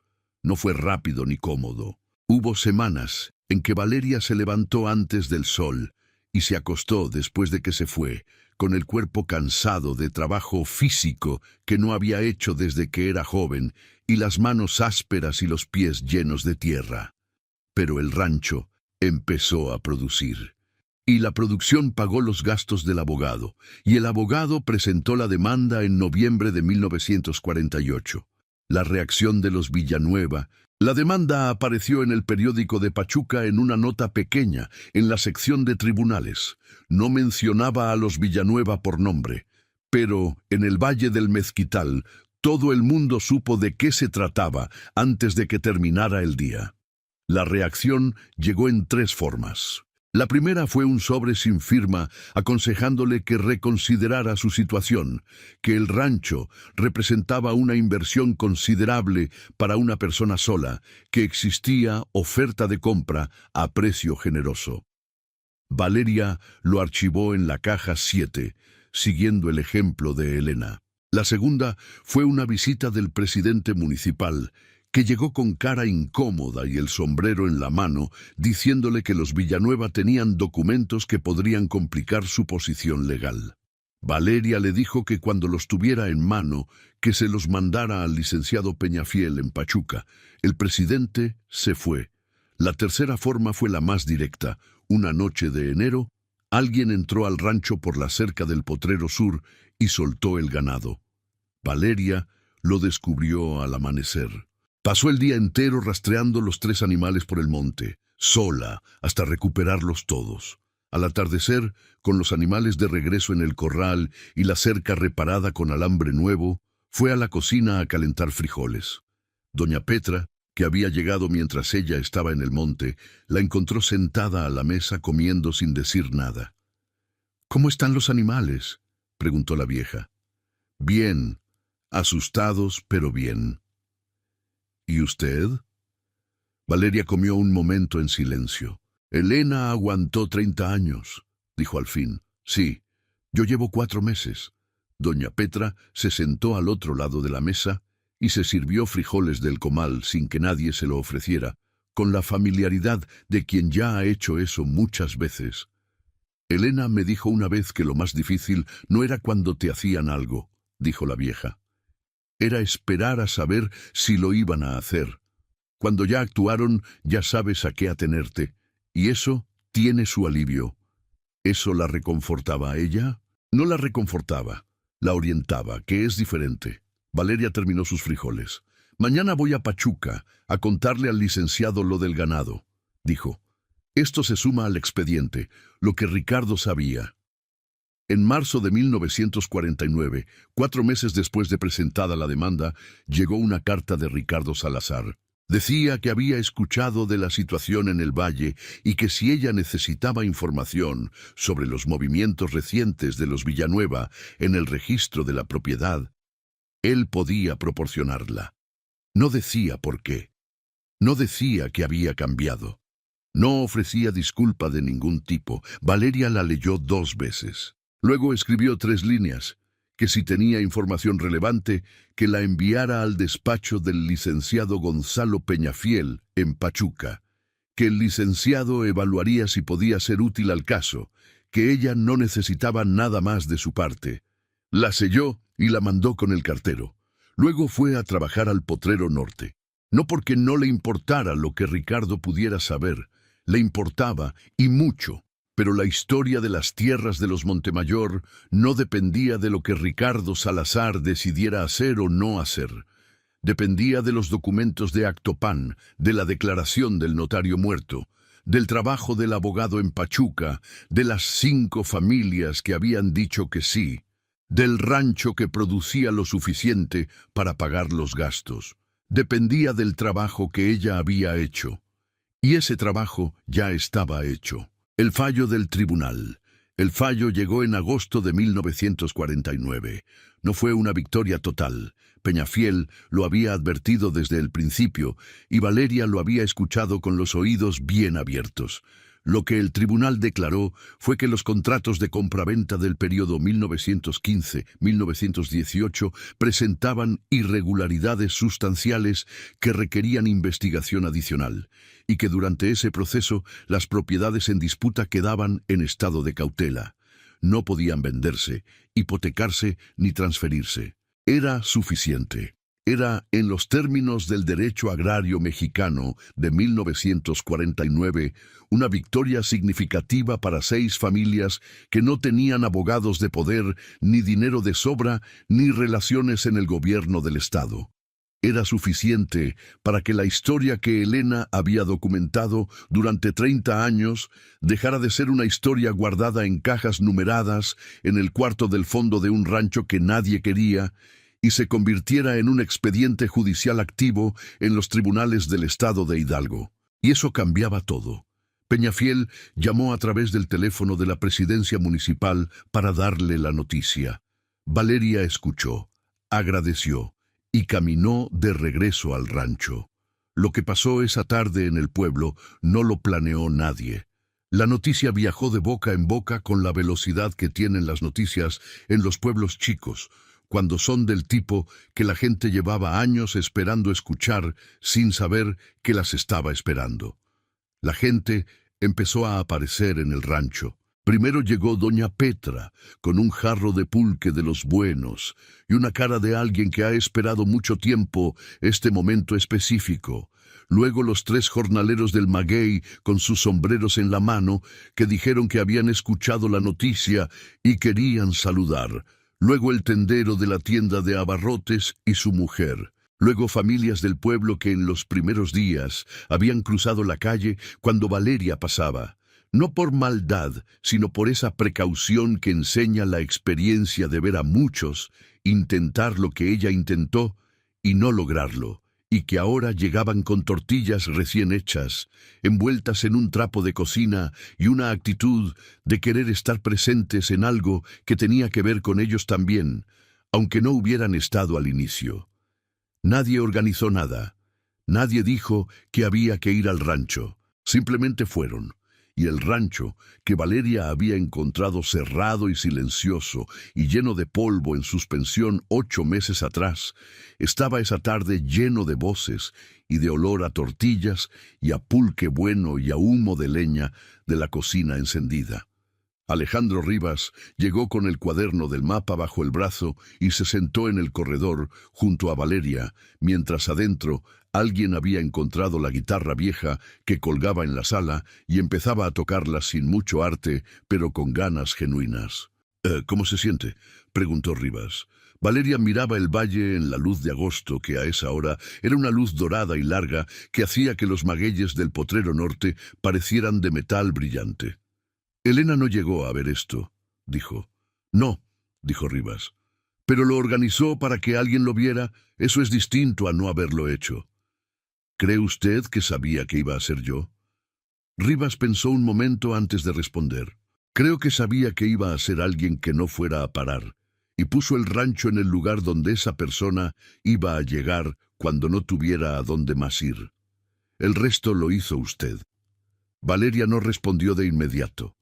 No fue rápido ni cómodo. Hubo semanas en que Valeria se levantó antes del sol y se acostó después de que se fue, con el cuerpo cansado de trabajo físico que no había hecho desde que era joven y las manos ásperas y los pies llenos de tierra. Pero el rancho empezó a producir. Y la producción pagó los gastos del abogado, y el abogado presentó la demanda en noviembre de 1948. La reacción de los Villanueva. La demanda apareció en el periódico de Pachuca en una nota pequeña, en la sección de tribunales. No mencionaba a los Villanueva por nombre, pero en el Valle del Mezquital todo el mundo supo de qué se trataba antes de que terminara el día. La reacción llegó en 3 formas. La primera fue un sobre sin firma aconsejándole que reconsiderara su situación, que el rancho representaba una inversión considerable para una persona sola, que existía oferta de compra a precio generoso. Valeria lo archivó en la caja 7, siguiendo el ejemplo de Elena. La segunda fue una visita del presidente municipal, que llegó con cara incómoda y el sombrero en la mano, diciéndole que los Villanueva tenían documentos que podrían complicar su posición legal. Valeria le dijo que cuando los tuviera en mano, que se los mandara al licenciado Peñafiel en Pachuca. El presidente se fue. La tercera forma fue la más directa. Una noche de enero, alguien entró al rancho por la cerca del Potrero Sur y soltó el ganado. Valeria lo descubrió al amanecer. Pasó el día entero rastreando los 3 animales por el monte, sola, hasta recuperarlos todos. Al atardecer, con los animales de regreso en el corral y la cerca reparada con alambre nuevo, fue a la cocina a calentar frijoles. Doña Petra, que había llegado mientras ella estaba en el monte, la encontró sentada a la mesa comiendo sin decir nada. «¿Cómo están los animales?», preguntó la vieja. «Bien, asustados, pero bien». «¿Y usted?». Valeria comió un momento en silencio. «Elena aguantó 30 años», dijo al fin. «Sí, yo llevo 4 meses». Doña Petra se sentó al otro lado de la mesa y se sirvió frijoles del comal sin que nadie se lo ofreciera, con la familiaridad de quien ya ha hecho eso muchas veces. «Elena me dijo una vez que lo más difícil no era cuando te hacían algo», dijo la vieja. «Era esperar a saber si lo iban a hacer. Cuando ya actuaron, ya sabes a qué atenerte, y eso tiene su alivio». ¿Eso la reconfortaba a ella? No la reconfortaba, la orientaba, que es diferente. Valeria terminó sus frijoles. Mañana voy a Pachuca a contarle al licenciado lo del ganado, dijo. Esto se suma al expediente, lo que Ricardo sabía. En marzo de 1949, 4 meses después de presentada la demanda, llegó una carta de Ricardo Salazar. Decía que había escuchado de la situación en el valle y que si ella necesitaba información sobre los movimientos recientes de los Villanueva en el registro de la propiedad, él podía proporcionarla. No decía por qué. No decía que había cambiado. No ofrecía disculpa de ningún tipo. Valeria la leyó 2 veces. Luego escribió 3 líneas, que si tenía información relevante, que la enviara al despacho del licenciado Gonzalo Peñafiel en Pachuca, que el licenciado evaluaría si podía ser útil al caso, que ella no necesitaba nada más de su parte. La selló y la mandó con el cartero. Luego fue a trabajar al Potrero Norte. No porque no le importara lo que Ricardo pudiera saber, le importaba y mucho. Pero la historia de las tierras de los Montemayor no dependía de lo que Ricardo Salazar decidiera hacer o no hacer. Dependía de los documentos de Actopan, de la declaración del notario muerto, del trabajo del abogado en Pachuca, de las 5 familias que habían dicho que sí, del rancho que producía lo suficiente para pagar los gastos. Dependía del trabajo que ella había hecho. Y ese trabajo ya estaba hecho. El fallo del tribunal. El fallo llegó en agosto de 1949. No fue una victoria total. Peñafiel lo había advertido desde el principio y Valeria lo había escuchado con los oídos bien abiertos. Lo que el tribunal declaró fue que los contratos de compraventa del periodo 1915-1918 presentaban irregularidades sustanciales que requerían investigación adicional, y que durante ese proceso las propiedades en disputa quedaban en estado de cautela. No podían venderse, hipotecarse ni transferirse. Era suficiente. Era, en los términos del derecho agrario mexicano de 1949, una victoria significativa para 6 familias que no tenían abogados de poder, ni dinero de sobra, ni relaciones en el gobierno del Estado. Era suficiente para que la historia que Elena había documentado durante 30 años dejara de ser una historia guardada en cajas numeradas en el cuarto del fondo de un rancho que nadie quería, y se convirtiera en un expediente judicial activo en los tribunales del estado de Hidalgo. Y eso cambiaba todo. Peñafiel llamó a través del teléfono de la presidencia municipal para darle la noticia. Valeria escuchó, agradeció y caminó de regreso al rancho. Lo que pasó esa tarde en el pueblo no lo planeó nadie. La noticia viajó de boca en boca con la velocidad que tienen las noticias en los pueblos chicos, cuando son del tipo que la gente llevaba años esperando escuchar sin saber que las estaba esperando. La gente empezó a aparecer en el rancho. Primero llegó doña Petra, con un jarro de pulque de los buenos y una cara de alguien que ha esperado mucho tiempo este momento específico. Luego los 3 jornaleros del maguey con sus sombreros en la mano que dijeron que habían escuchado la noticia y querían saludar. Luego el tendero de la tienda de abarrotes y su mujer. Luego familias del pueblo que en los primeros días habían cruzado la calle cuando Valeria pasaba. No por maldad, sino por esa precaución que enseña la experiencia de ver a muchos intentar lo que ella intentó y no lograrlo, y que ahora llegaban con tortillas recién hechas, envueltas en un trapo de cocina y una actitud de querer estar presentes en algo que tenía que ver con ellos también, aunque no hubieran estado al inicio. Nadie organizó nada. Nadie dijo que había que ir al rancho. Simplemente fueron. Y el rancho, que Valeria había encontrado cerrado y silencioso y lleno de polvo en suspensión 8 meses atrás, estaba esa tarde lleno de voces y de olor a tortillas y a pulque bueno y a humo de leña de la cocina encendida. Alejandro Rivas llegó con el cuaderno del mapa bajo el brazo y se sentó en el corredor junto a Valeria, mientras adentro alguien había encontrado la guitarra vieja que colgaba en la sala y empezaba a tocarla sin mucho arte, pero con ganas genuinas. ¿Cómo se siente?, preguntó Rivas. Valeria miraba el valle en la luz de agosto, que a esa hora era una luz dorada y larga que hacía que los magueyes del potrero norte parecieran de metal brillante. Elena no llegó a ver esto, dijo. No, dijo Rivas. Pero lo organizó para que alguien lo viera. Eso es distinto a no haberlo hecho. ¿Cree usted que sabía que iba a ser yo? Rivas pensó un momento antes de responder. Creo que sabía que iba a ser alguien que no fuera a parar, y puso el rancho en el lugar donde esa persona iba a llegar cuando no tuviera a dónde más ir. El resto lo hizo usted. Valeria no respondió de inmediato.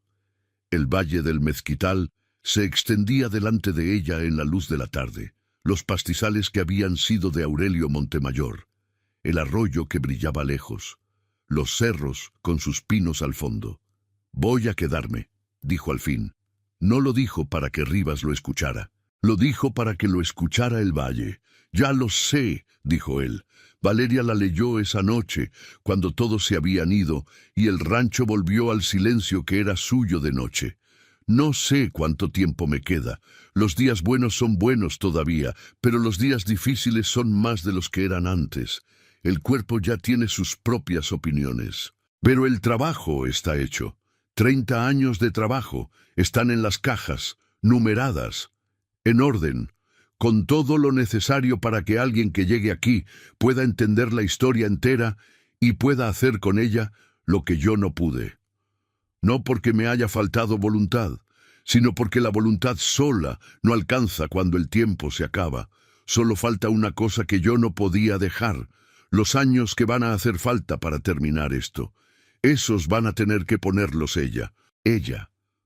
El valle del Mezquital se extendía delante de ella en la luz de la tarde, los pastizales que habían sido de Aurelio Montemayor, el arroyo que brillaba lejos, los cerros con sus pinos al fondo. «Voy a quedarme», dijo al fin. No lo dijo para que Rivas lo escuchara. Lo dijo para que lo escuchara el valle. «Ya lo sé», dijo él. Valeria la leyó esa noche, cuando todos se habían ido, y el rancho volvió al silencio que era suyo de noche. No sé cuánto tiempo me queda. Los días buenos son buenos todavía, pero los días difíciles son más de los que eran antes. El cuerpo ya tiene sus propias opiniones. Pero el trabajo está hecho. 30 años de trabajo están en las cajas, numeradas, en orden, con todo lo necesario para que alguien que llegue aquí pueda entender la historia entera y pueda hacer con ella lo que yo no pude. No porque me haya faltado voluntad, sino porque la voluntad sola no alcanza cuando el tiempo se acaba. Solo falta una cosa que yo no podía dejar, los años que van a hacer falta para terminar esto. Esos van a tener que ponerlos ella,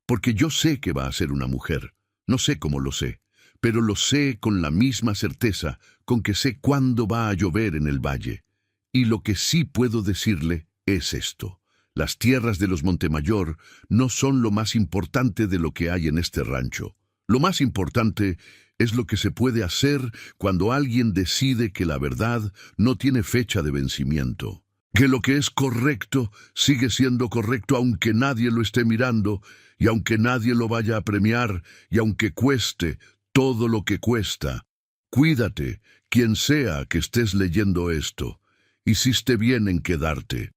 porque yo sé que va a ser una mujer. No sé cómo lo sé, pero lo sé con la misma certeza con que sé cuándo va a llover en el valle. Y lo que sí puedo decirle es esto. Las tierras de los Montemayor no son lo más importante de lo que hay en este rancho. Lo más importante es lo que se puede hacer cuando alguien decide que la verdad no tiene fecha de vencimiento. Que lo que es correcto sigue siendo correcto aunque nadie lo esté mirando, y aunque nadie lo vaya a premiar, y aunque cueste todo lo que cuesta. Cuídate, quien sea que estés leyendo esto. Hiciste bien en quedarte.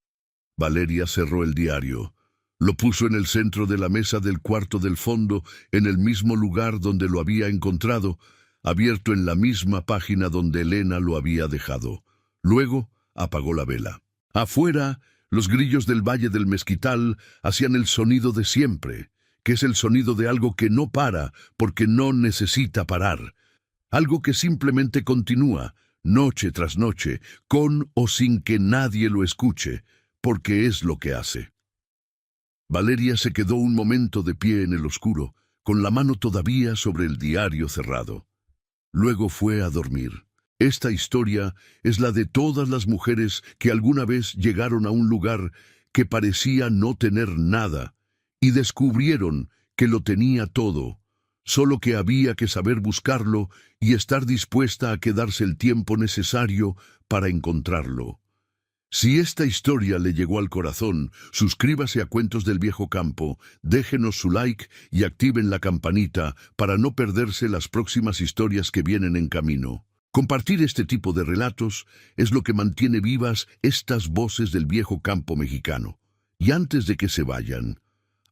Valeria cerró el diario. Lo puso en el centro de la mesa del cuarto del fondo, en el mismo lugar donde lo había encontrado, abierto en la misma página donde Elena lo había dejado. Luego apagó la vela. Afuera, los grillos del valle del Mezquital hacían el sonido de siempre, que es el sonido de algo que no para porque no necesita parar. Algo que simplemente continúa, noche tras noche, con o sin que nadie lo escuche, porque es lo que hace. Valeria se quedó un momento de pie en el oscuro, con la mano todavía sobre el diario cerrado. Luego fue a dormir. Esta historia es la de todas las mujeres que alguna vez llegaron a un lugar que parecía no tener nada, y descubrieron que lo tenía todo, solo que había que saber buscarlo y estar dispuesta a quedarse el tiempo necesario para encontrarlo. Si esta historia le llegó al corazón, suscríbase a Cuentos del Viejo Campo, déjenos su like y activen la campanita para no perderse las próximas historias que vienen en camino. Compartir este tipo de relatos es lo que mantiene vivas estas voces del viejo campo mexicano. Y antes de que se vayan,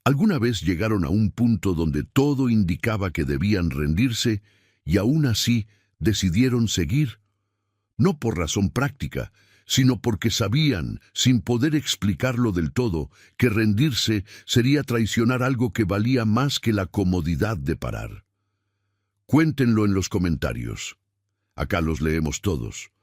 ¿alguna vez llegaron a un punto donde todo indicaba que debían rendirse y aún así decidieron seguir? No por razón práctica, sino porque sabían, sin poder explicarlo del todo, que rendirse sería traicionar algo que valía más que la comodidad de parar. Cuéntenlo en los comentarios. Acá los leemos todos.